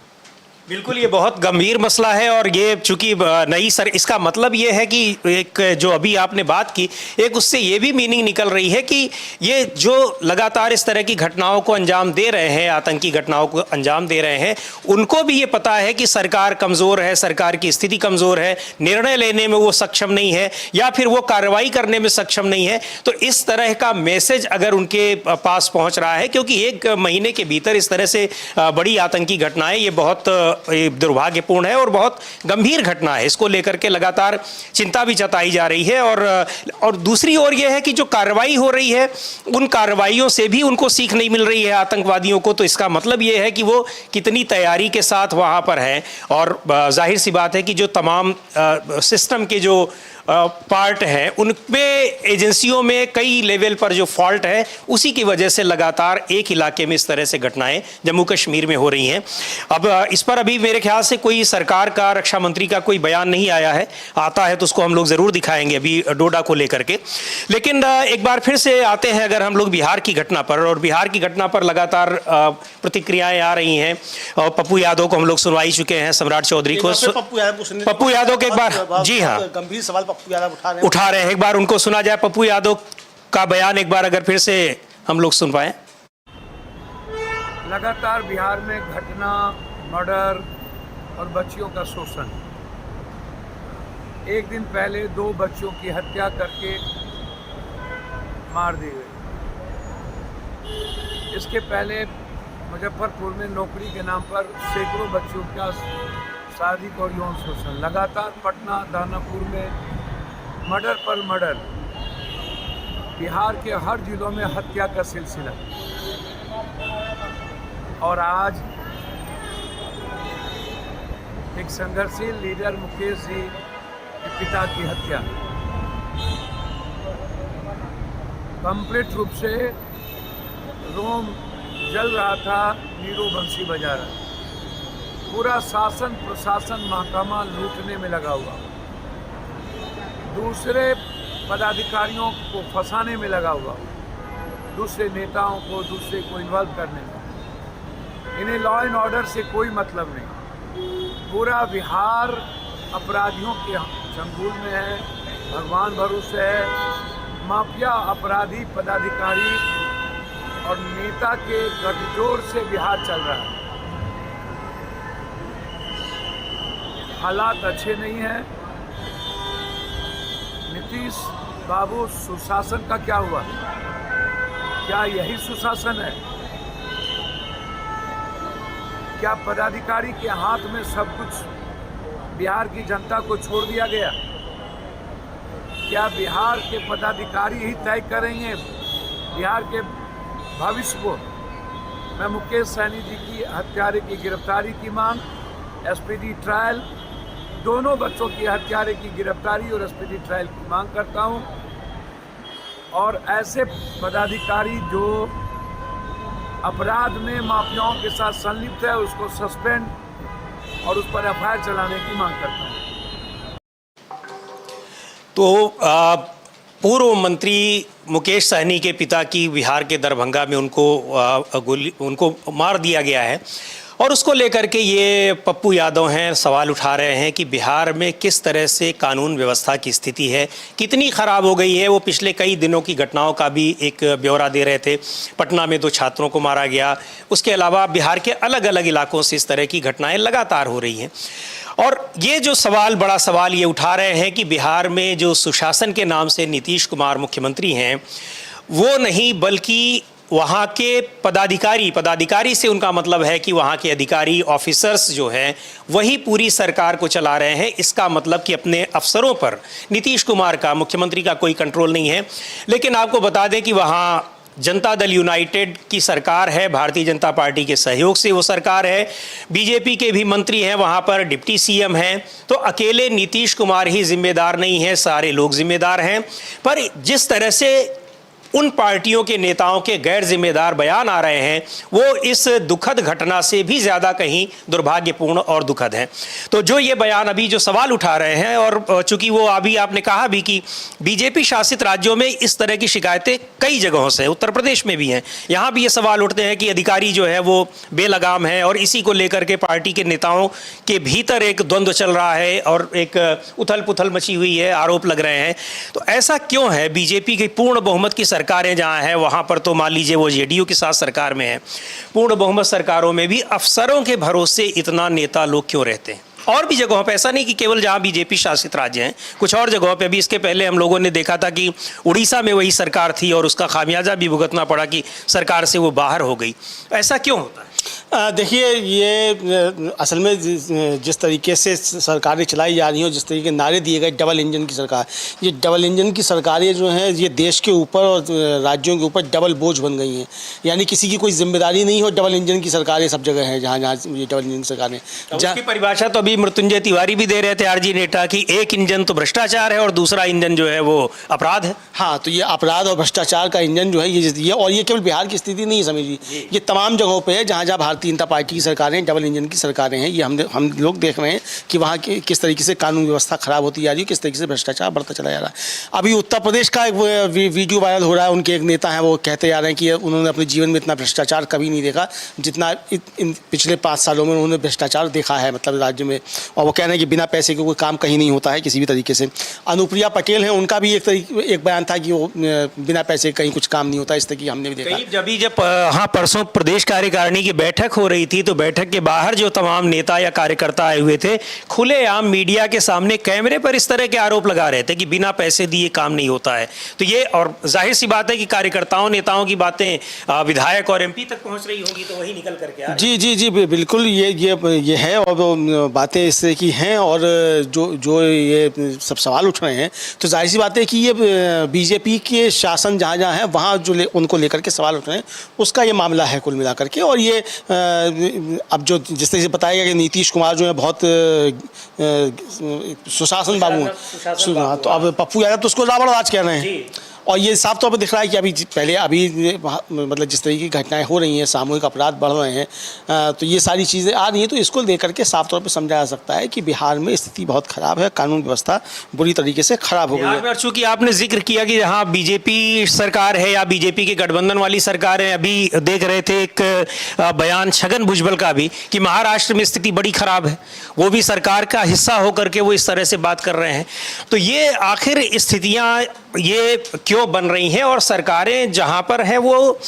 बिल्कुल, ये बहुत गंभीर मसला है, और ये चूंकि नई इसका मतलब ये है कि एक जो अभी आपने बात की, एक उससे ये भी मीनिंग निकल रही है कि ये जो लगातार इस तरह की घटनाओं को अंजाम दे रहे हैं, आतंकी घटनाओं को अंजाम दे रहे हैं, उनको भी ये पता है कि सरकार कमज़ोर है, सरकार की स्थिति कमज़ोर है, निर्णय लेने में वो सक्षम नहीं है, या फिर वो कार्रवाई करने में सक्षम नहीं है। तो इस तरह का मैसेज अगर उनके पास पहुँच रहा है, क्योंकि 1 महीने के भीतर इस तरह से बड़ी आतंकी घटनाएँ, ये बहुत ये दुर्भाग्यपूर्ण है और बहुत गंभीर घटना है। इसको लेकर के लगातार चिंता भी जताई जा रही है और दूसरी ओर यह है कि जो कार्रवाई हो रही है उन कार्रवाइयों से भी उनको सीख नहीं मिल रही है आतंकवादियों को। तो इसका मतलब ये है कि वो कितनी तैयारी के साथ वहाँ पर है और जाहिर सी बात है कि जो तमाम सिस्टम के जो पार्ट हैं उनमें एजेंसियों में कई लेवल पर जो फॉल्ट है उसी की वजह से लगातार एक इलाके में इस तरह से घटनाएं जम्मू कश्मीर में हो रही हैं। अब इस पर अभी मेरे ख्याल से कोई सरकार का, रक्षा मंत्री का कोई बयान नहीं आया है। आता है तो उसको हम लोग ज़रूर दिखाएंगे अभी डोडा को लेकर के। लेकिन एक बार फिर से आते हैं अगर हम लोग बिहार की घटना पर, और बिहार की घटना पर लगातार प्रतिक्रियाएं आ रही हैं। और पप्पू यादव को हम लोग सुनवा ही चुके हैं, सम्राट चौधरी को। पप्पू यादव के एक बार, जी हाँ, गंभीर सवाल पप्पू यादव उठा रहे हैं, एक बार उनको सुना जाए। पप्पू यादव का बयान एक बार अगर फिर से हम लोग सुन पाए। लगातार बिहार में घटना, मर्डर और बच्चियों का शोषण। एक दिन पहले 2 बच्चों की हत्या करके मार दी गई। इसके पहले मुजफ्फरपुर में नौकरी के नाम पर सैकड़ों बच्चों का शारीरिक और यौन शोषण। लगातार पटना, दानापुर में मर्डर पर मर्डर। बिहार के हर जिलों में हत्या का सिलसिला। और आज एक संघर्षशील लीडर मुकेश जी के पिता की हत्या। कंप्लीट रूप से रोम जल रहा था, नीरो बंसी बजा रहा। पूरा शासन प्रशासन महकमा लूटने में लगा हुआ, दूसरे पदाधिकारियों को फंसाने में लगा हुआ, दूसरे नेताओं को, दूसरे को इन्वॉल्व करने में। इन्हें लॉ एंड ऑर्डर से कोई मतलब नहीं। पूरा बिहार अपराधियों के चंगुल में है, भगवान भरोसे है। माफिया, अपराधी, पदाधिकारी और नेता के गठजोड़ से बिहार चल रहा है। हालात अच्छे नहीं हैं। नीतीश बाबू, सुशासन का क्या हुआ? क्या यही सुशासन है? क्या पदाधिकारी के हाथ में सब कुछ बिहार की जनता को छोड़ दिया गया? क्या बिहार के पदाधिकारी ही तय करेंगे बिहार के भविष्य को? मैं मुकेश सहनी जी की हत्यारे की गिरफ्तारी की मांग, एसपीडी ट्रायल, दोनों बच्चों की हत्यारे की गिरफ्तारी और एसपीडी ट्रायल की मांग करता हूं। और ऐसे पदाधिकारी जो अपराध में माफियाओं के साथ संलिप्त है उसको सस्पेंड और उस पर एफआईआर चलाने की मांग करता हूं। तो पूर्व मंत्री मुकेश सहनी के पिता की बिहार के दरभंगा में उनको मार दिया गया है और उसको लेकर के ये पप्पू यादव हैं सवाल उठा रहे हैं कि बिहार में किस तरह से कानून व्यवस्था की स्थिति है, कितनी ख़राब हो गई है। वो पिछले कई दिनों की घटनाओं का भी एक ब्यौरा दे रहे थे। पटना में 2 छात्रों को मारा गया, उसके अलावा बिहार के अलग अलग इलाकों से इस तरह की घटनाएं लगातार हो रही हैं। और ये जो बड़ा सवाल ये उठा रहे हैं कि बिहार में जो सुशासन के नाम से नीतीश कुमार मुख्यमंत्री हैं वो नहीं, बल्कि वहाँ के पदाधिकारी से उनका मतलब है कि वहाँ के अधिकारी, ऑफिसर्स जो हैं वही पूरी सरकार को चला रहे हैं। इसका मतलब कि अपने अफसरों पर नीतीश कुमार का, मुख्यमंत्री का कोई कंट्रोल नहीं है। लेकिन आपको बता दें कि वहाँ जनता दल यूनाइटेड की सरकार है, भारतीय जनता पार्टी के सहयोग से वो सरकार है। बीजेपी के भी मंत्री हैं वहाँ पर, डिप्टी सीएम हैं। तो अकेले नीतीश कुमार ही जिम्मेदार नहीं है, सारे लोग जिम्मेदार हैं। पर जिस तरह से उन पार्टियों के नेताओं के गैर जिम्मेदार बयान आ रहे हैं वो इस दुखद घटना से भी ज़्यादा कहीं दुर्भाग्यपूर्ण और दुखद हैं। तो जो ये बयान अभी जो सवाल उठा रहे हैं, और चूंकि वो अभी आपने कहा भी कि बीजेपी शासित राज्यों में इस तरह की शिकायतें कई जगहों से, उत्तर प्रदेश में भी हैं, यहाँ भी ये सवाल उठते हैं कि अधिकारी जो है वो बेलगाम है और इसी को लेकर के पार्टी के नेताओं के भीतर एक द्वंद्व चल रहा है और एक उथल पुथल मची हुई है, आरोप लग रहे हैं। तो ऐसा क्यों है? बीजेपी की पूर्ण बहुमत की सरकारें जहां हैं वहां पर तो मान लीजिए वो जेडीयू के साथ सरकार में है, पूर्ण बहुमत सरकारों में भी अफसरों के भरोसे इतना नेता लोग क्यों रहते हैं? और भी जगहों पे, ऐसा नहीं कि केवल जहां बीजेपी शासित राज्य हैं, कुछ और जगहों पे भी। इसके पहले हम लोगों ने देखा था कि उड़ीसा में वही सरकार थी और उसका खामियाजा भी भुगतना पड़ा कि सरकार से वो बाहर हो गई। ऐसा क्यों होता है? देखिए ये असल में जिस तरीके से सरकारें चलाई जा रही हैं, जिस तरीके के नारे दिए गए डबल इंजन की सरकार, ये डबल इंजन की सरकारें जो हैं ये देश के ऊपर और राज्यों के ऊपर डबल बोझ बन गई हैं। यानी किसी की कोई जिम्मेदारी नहीं हो, डबल इंजन की सरकारें सब जगह हैं जहाँ जहाँ ये डबल इंजन की सरकारें। उसकी परिभाषा तो अभी मृत्युंजय तिवारी भी दे रहे थे आरजी नेता की, एक इंजन तो भ्रष्टाचार है और दूसरा इंजन जो है वो अपराध है। हाँ, तो ये अपराध और भ्रष्टाचार का इंजन जो है ये और ये केवल बिहार की स्थिति नहीं है समीर जी, ये तमाम जगहों पे है जहाँ जहाँ भारतीय जनता पार्टी की सरकारें डबल इंजन की सरकारें हैं। ये हम लोग देख रहे हैं कि वहाँ की किस तरीके से कानून व्यवस्था खराब होती जा रही है, किस तरीके से भ्रष्टाचार बढ़ता चला जा रहा है। अभी उत्तर प्रदेश का एक वीडियो वायरल हो रहा है, उनके एक नेता हैं वो कहते जा रहे हैं कि उन्होंने अपने जीवन में इतना भ्रष्टाचार कभी नहीं देखा जितना इन पिछले 5 सालों में उन्होंने भ्रष्टाचार देखा है, मतलब राज्य में। और वो कह रहे हैं कि बिना पैसे के कोई काम कहीं नहीं होता है किसी भी तरीके से। अनुप्रिया पटेल हैं, उनका भी एक बयान था कि वो बिना पैसे कहीं कुछ काम नहीं होता, इस तरह की हमने भी देखा। जब हाँ परसों प्रदेश कार्यकारिणी की बैठक हो रही थी तो बैठक के बाहर जो तमाम नेता या कार्यकर्ता आए हुए थे खुलेआम मीडिया के सामने कैमरे पर इस तरह के आरोप लगा रहे थे कि बिना पैसे दिए काम नहीं होता है। तो ये और जाहिर सी बात है कि कार्यकर्ताओं नेताओं की बातें विधायक और एमपी तक पहुंच रही होंगी, तो वही निकल करके आ रही। जी बिल्कुल ये है और वो बातें इस तरह की हैं। और जो ये सब सवाल उठ रहे हैं तो जाहिर सी बात है कि ये बीजेपी के शासन जहाँ जहाँ है वहाँ जो उनको लेकर के सवाल उठ रहे हैं उसका ये मामला है कुल मिलाकर के। और ये अब जो जिस तरह से बताया गया कि नीतीश कुमार जो है बहुत सुशासन बाबू हैं, तो अब पप्पू यादव तो उसको रावणराज कह रहे हैं। और ये साफ तौर पर दिख रहा है कि अभी मतलब जिस तरीके की घटनाएं हो रही हैं, सामूहिक अपराध बढ़ रहे हैं, तो ये सारी चीज़ें आ रही हैं। तो इसको लेकर के साफ तौर पे समझा जा सकता है कि बिहार में स्थिति बहुत खराब है, कानून व्यवस्था बुरी तरीके से खराब हो गई है। चूंकि आपने जिक्र किया कि जहाँ बीजेपी सरकार है या बीजेपी के गठबंधन वाली सरकार है, अभी देख रहे थे एक बयान छगन भुजबल का भी कि महाराष्ट्र में स्थिति बड़ी खराब है, वो भी सरकार का हिस्सा होकर के वो इस तरह से बात कर रहे हैं। तो ये आखिर स्थितियाँ ये क्यों बन रही हैं? और सरकारें जहां पर हैं वो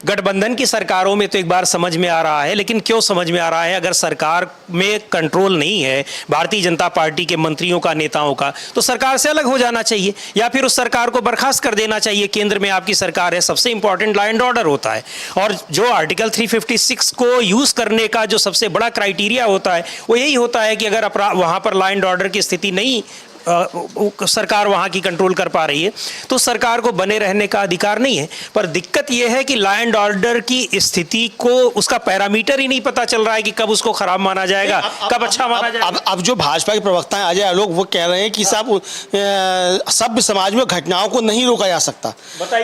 गठबंधन की सरकारों में तो एक बार समझ में आ रहा है, लेकिन क्यों समझ में आ रहा है? अगर सरकार में कंट्रोल नहीं है भारतीय जनता पार्टी के मंत्रियों का, नेताओं का, तो सरकार से अलग हो जाना चाहिए या फिर उस सरकार को बर्खास्त कर देना चाहिए। केंद्र में आपकी सरकार है, सबसे इंपॉर्टेंट लॉ एंड ऑर्डर होता है और जो आर्टिकल 356 को यूज करने का जो सबसे बड़ा क्राइटेरिया होता है वो यही होता है कि अगर वहां पर लॉ एंड ऑर्डर की स्थिति नहीं सरकार वहां की कंट्रोल कर पा रही है तो सरकार को बने रहने का अधिकार नहीं है। पर दिक्कत यह है कि लॉ एंड ऑर्डर की स्थिति को उसका पैरामीटर ही नहीं पता चल रहा है कि कब उसको खराब माना जाएगा, कब अच्छा माना जाएगा। अब जो भाजपा के प्रवक्ता हैं अजय आलोक, वो कह रहे हैं कि साहब सभ्य समाज में घटनाओं को नहीं रोका जा सकता,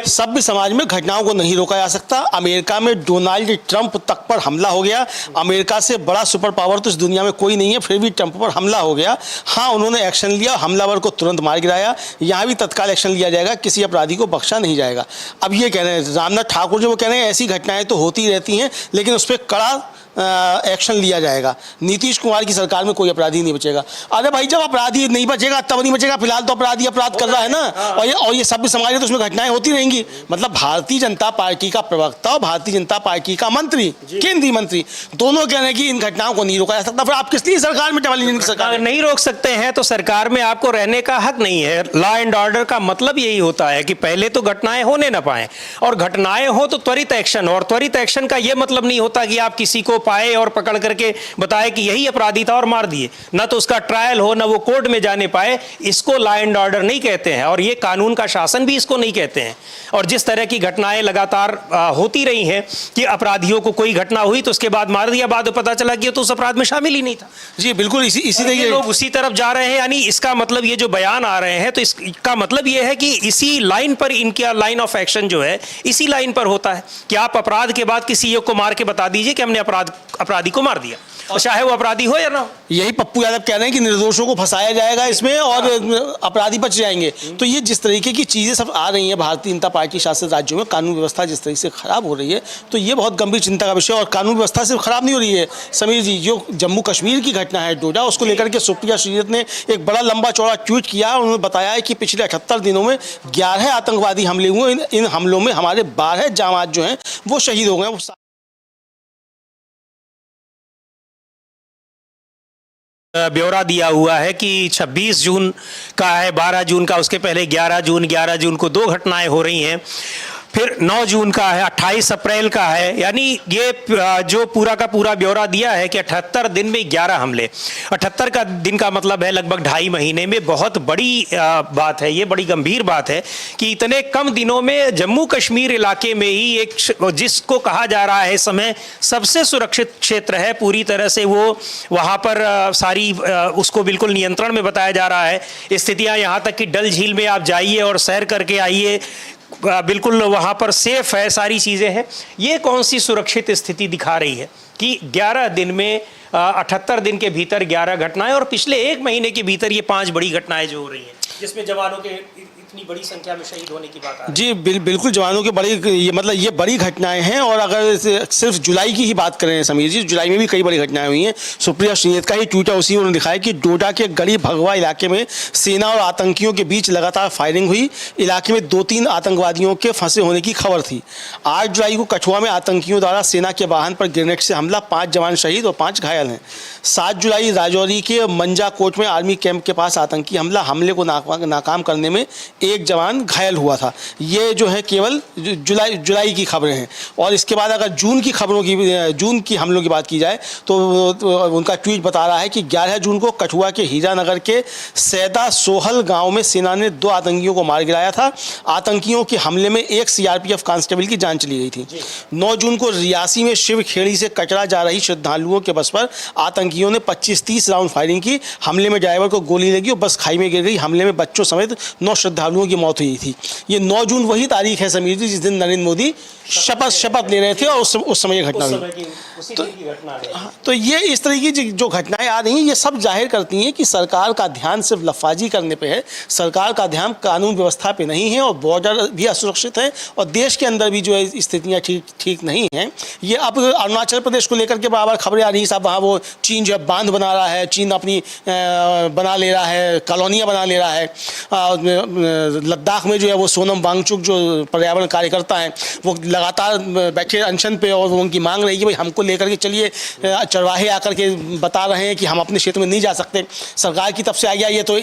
सभ्य समाज में घटनाओं को नहीं रोका जा सकता। अमेरिका में डोनाल्ड ट्रंप तक पर हमला हो गया, अमेरिका से बड़ा सुपर पावर तो इस दुनिया में कोई नहीं है, फिर भी ट्रंप पर हमला हो गया। हाँ, उन्होंने एक्शन लिया, हमलावर को तुरंत मार गिराया। यहाँ भी तत्काल एक्शन लिया जाएगा, किसी अपराधी को बख्शा नहीं जाएगा। अब ये कह रहे हैं रामनाथ ठाकुर जो वो कह रहे हैं ऐसी घटनाएं तो होती रहती हैं लेकिन उस पर कड़ा एक्शन लिया जाएगा। नीतीश कुमार की सरकार में कोई अपराधी नहीं बचेगा। अरे भाई, जब अपराधी नहीं बचेगा तब नहीं बचेगा, फिलहाल तो अपराधी अपराध कर रहा है ना। और ये सभ्य समाज है तो उसमें घटनाएं होती रहेंगी। मतलब भारतीय जनता पार्टी का प्रवक्ता और भारतीय जनता पार्टी का मंत्री, केंद्रीय मंत्री, दोनों कह रहे हैं कि इन घटनाओं को नहीं रोका जा सकता। फिर आप किस लिए सरकार में डबल इंजन की सरकार नहीं रोक सकते हैं? तो सरकार में आपको रहने का हक नहीं है। लॉ एंड ऑर्डर का मतलब यही होता है कि पहले तो घटनाएं होने ना पाए और घटनाएं हो तो त्वरित एक्शन। और त्वरित एक्शन का यह मतलब नहीं होता कि आप किसी को पाए और पकड़ करके बताए कि यही अपराधी था और मार दिए, ना तो उसका ट्रायल हो, ना वो कोर्ट में जाने पाए। इसको लॉ एंड ऑर्डर नहीं कहते हैं और ये कानून का शासन भी इसको नहीं कहते हैं। और जिस तरह की घटनाएं लगातार होती रही हैं कि अपराधियों को कोई घटना हुई तो उसके बाद मार दिया, बाद में पता चला कि तो उस अपराध में शामिल ही नहीं था। जी बिल्कुल, इसी तरीके लोग उसी तरफ जा रहे हैं। यानी इसका मतलब ये जो बयान आ रहे हैं तो इसका मतलब ये है कि इसी लाइन पर इनका लाइन ऑफ एक्शन जो है इसी लाइन पर होता है कि आप अपराध के बाद किसी एक को मार के बता दीजिए कि हमने अपराधी को मार दिया, और चाहे वो अपराधी हो या ना हो। यही पप्पू यादव कह रहे हैं कि निर्दोषों को फंसाया जाएगा इसमें और अपराधी बच जाएंगे। तो ये जिस तरीके की चीज़ें सब आ रही हैं भारतीय जनता पार्टी शासित राज्यों में, कानून व्यवस्था जिस तरीके से खराब हो रही है, तो ये बहुत गंभीर चिंता का विषय। और कानून व्यवस्था सिर्फ खराब नहीं हो रही है समीर जी, जो जम्मू कश्मीर की घटना है डोडा, उसको लेकर के सुप्रिया श्रीनाथ ने एक बड़ा लंबा चौड़ा ट्वीट किया। उन्होंने बताया है कि पिछले 78 दिनों में 11 आतंकवादी हमले हुए। इन हमलों में हमारे 12 जामात जो हैं वो शहीद हो गए। ब्यौरा दिया हुआ है कि 26 जून का है, 12 जून का, उसके पहले 11 जून को 2 घटनाएं हो रही हैं। फिर 9 जून का है, 28 अप्रैल का है, यानी ये जो पूरा का पूरा ब्यौरा दिया है कि 78 दिन में 11 हमले। 78 का दिन का मतलब है लगभग 2.5 महीने में। बहुत बड़ी बात है, ये बड़ी गंभीर बात है कि इतने कम दिनों में जम्मू कश्मीर इलाके में ही एक जिसको कहा जा रहा है इस समय सबसे सुरक्षित क्षेत्र है, पूरी तरह से वो वहाँ पर सारी उसको बिल्कुल नियंत्रण में बताया जा रहा है। स्थितियाँ यहाँ तक कि डल झील में आप जाइए और सैर करके आइए, बिल्कुल वहाँ पर सेफ है, सारी चीज़ें हैं। ये कौन सी सुरक्षित स्थिति दिखा रही है कि 11 दिन में 78 दिन के भीतर 11 घटनाएं, और पिछले 1 महीने के भीतर ये 5 बड़ी घटनाएं जो हो रही हैं, जिसमें जवानों के इतनी बड़ी संख्या में शहीद होने की बात आ रही है। जी बिल्कुल, जवानों की बड़ी ये बड़ी घटनाएं हैं। और अगर सिर्फ जुलाई की ही बात करें समीर जी, जुलाई में भी कई बड़ी घटनाएं हुई हैं। सुप्रिया श्रीनेत का ही ट्वीट है, उसी में उन्होंने दिखाया कि डोडा के गड़ी भगवा इलाके में सेना और आतंकियों के बीच लगातार फायरिंग हुई। इलाके में 2-3 आतंकवादियों के फंसे होने की खबर थी। 8 जुलाई को कठुआ में आतंकियों द्वारा सेना के वाहन पर ग्रेनेड से हमला, 5 जवान शहीद और 5 घायल हैं। 7 जुलाई राजौरी के मंजाकोट में आर्मी कैंप के पास आतंकी हमले को नाकाम करने में 1 जवान घायल हुआ था। ये जो है केवल जुलाई की खबरें हैं। और इसके बाद अगर जून की हमलों की बात की जाए तो उनका ट्वीट बता रहा है कि 11 जून को कठुआ के हीरानगर के सैदा सोहल गांव में सेना ने 2 आतंकियों को मार गिराया था। आतंकियों के हमले में 1 सीआरपीएफ कांस्टेबल की जान चली गई थी। 9 जून को रियासी में शिव खेड़ी से कचरा जा रही श्रद्धालुओं के बस पर आतंकियों ने 25-30 राउंड फायरिंग की। हमले में ड्राइवर को गोली लगी और बस खाई में गिर गई। हमले में बच्चों समेत 9 श्रद्धालुओं की मौत हुई थी। ये 9 जून वही तारीख है समीर जी जिस दिन नरेंद्र मोदी शपथ ले रहे थे और उस समय ये घटना हुई। तो ये इस तरह की जो घटनाएं आ रही हैं, ये सब जाहिर करती हैं कि सरकार का ध्यान सिर्फ लफाजी करने पे है। सरकार का ध्यान कानून व्यवस्था पे नहीं है और बॉर्डर भी असुरक्षित है और देश के अंदर भी जो है स्थितियाँ ठीक नहीं हैं। ये अब अरुणाचल प्रदेश को लेकर के बराबर खबरें आ रही हैं, साहब वहाँ वो चीन जो है बांध बना रहा है, चीन अपनी बना ले रहा है, कॉलोनियाँ बना ले रहा है। लद्दाख में जो है वो सोनम वांगचुक जो पर्यावरण कार्यकर्ता हैं वो लगातार बैठे अनशन पे और उनकी मांग रही है कि भाई हमको लेकर के चलिए। चरवाहे आकर के बता रहे हैं कि हम अपने क्षेत्र में नहीं जा सकते। सरकार की तरफ से आ गया ये तो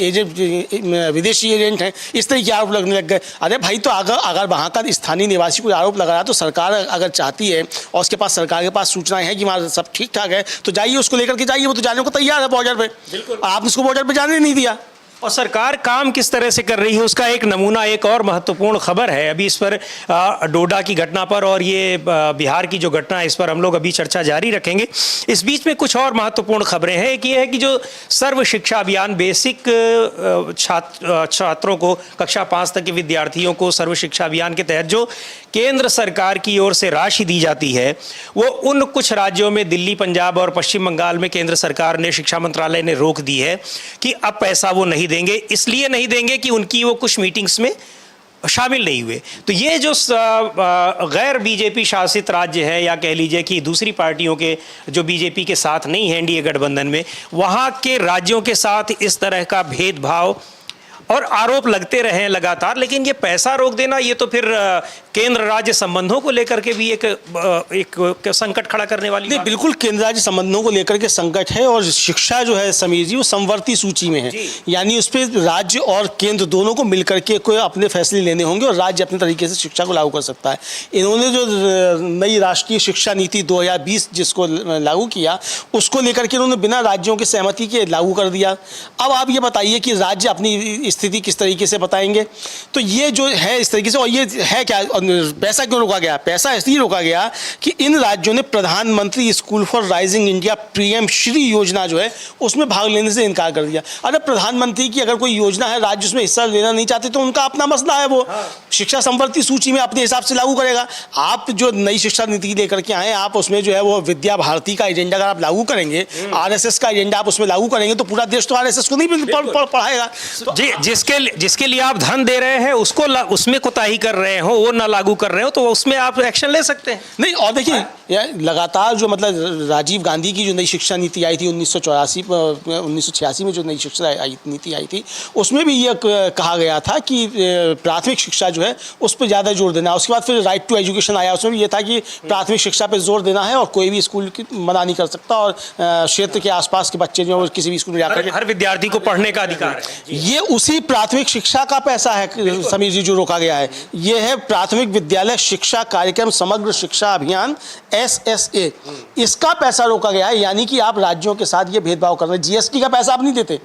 विदेशी एजेंट हैं, इस तरह के आरोप लगने लग गए। अरे भाई, तो अगर वहाँ का स्थानीय निवासी कोई आरोप लगा रहा है तो सरकार अगर चाहती है और उसके पास सरकार के पास सूचनाएं हैं कि वहाँ सब ठीक ठाक है तो जाइए, उसको लेकर के जाइए। वो तो जाने को तैयार है बॉर्डर पर, आपने उसको बॉर्डर पर जाने नहीं दिया। और सरकार काम किस तरह से कर रही है उसका एक नमूना, एक और महत्वपूर्ण खबर है अभी इस पर, डोडा की घटना पर और ये बिहार की जो घटना है इस पर हम लोग अभी चर्चा जारी रखेंगे। इस बीच में कुछ और महत्वपूर्ण खबरें हैं। एक ये है कि जो सर्व शिक्षा अभियान बेसिक छात्रों को, कक्षा 5 तक के विद्यार्थियों को सर्व शिक्षा अभियान के तहत जो केंद्र सरकार की ओर से राशि दी जाती है, वो उन कुछ राज्यों में दिल्ली, पंजाब और पश्चिम बंगाल में केंद्र सरकार ने, शिक्षा मंत्रालय ने रोक दी है कि अब पैसा वो नहीं देंगे। इसलिए नहीं देंगे कि उनकी वो कुछ मीटिंग्स में शामिल नहीं हुए। तो ये जो गैर बीजेपी शासित राज्य है, या कह लीजिए कि दूसरी पार्टियों के जो बीजेपी के साथ नहीं है एनडीए गठबंधन में, वहाँ के राज्यों के साथ इस तरह का भेदभाव और आरोप लगते रहे हैं लगातार। लेकिन ये पैसा रोक देना, ये तो फिर केंद्र राज्य संबंधों को लेकर के भी एक संकट खड़ा करने वाली नहीं, बिल्कुल केंद्र राज्य संबंधों को लेकर के संकट है। और शिक्षा जो है समीर जी वो समवर्ती सूची में है, यानी उस पर राज्य और केंद्र दोनों को मिलकर के कोई अपने फैसले लेने होंगे और राज्य अपने तरीके से शिक्षा को लागू कर सकता है। इन्होंने जो नई राष्ट्रीय शिक्षा नीति 2020 जिसको लागू किया, उसको लेकर के इन्होंने बिना राज्यों की सहमति के लागू कर दिया। अब आप ये बताइए कि राज्य अपनी स्थिति किस तरीके से बताएंगे। तो ये जो है इस तरीके से, और ये है क्या, पैसा क्यों रोका गया? पैसा इसलिए रोका गया कि इन राज्यों ने प्रधानमंत्री school for rising India PM Shri योजना जो है उसमें भाग लेने से इनकार कर दिया। अरे प्रधानमंत्री की अगर कोई योजना है, राज्य उसमें हिस्सा लेना नहीं चाहते तो उनका अपना मसला है, वो शिक्षा संवर्ती सूची में अपने हिसाब से लागू करेगा। आप जो नई शिक्षा नीति लेकर के आए, आप उसमें जो है वो विद्या भारती का एजेंडा अगर आप लागू करेंगे, आरएसएस का एजेंडा आप उसमें लागू करेंगे तो पूरा देश तो आरएसएस को नहीं पढ़ाएगा। जिसके लिए आप धन दे रहे हैं उसको उसमें कोताही कर रहे हो, वो ना लागू कर रहे हो, तो उसमें आप एक्शन ले सकते हैं। नहीं, और देखिए लगातार जो मतलब राजीव गांधी की जो नई शिक्षा नीति आई थी 1986 में जो नई शिक्षा नीति आई थी, उसमें भी ये कहा गया था कि प्राथमिक शिक्षा जो है उस पर ज़्यादा जोर देना है। उसके बाद फिर राइट टू एजुकेशन आया, उसमें भी ये था कि प्राथमिक शिक्षा पर जोर देना है और कोई भी स्कूल की मना नहीं कर सकता और क्षेत्र के आसपास के बच्चे जो किसी भी स्कूल में जाकर हर विद्यार्थी को पढ़ने का अधिकार है। ये उसी प्राथमिक शिक्षा का पैसा है समीर जी जो रोका गया है। ये है प्राथमिक विद्यालय शिक्षा कार्यक्रम समग्र शिक्षा अभियान SSA, इसका पैसा रोका गया है। यानी कि आप राज्यों के साथ ये भेदभाव कर रहे हैं। GST का पैसा आप नहीं देते,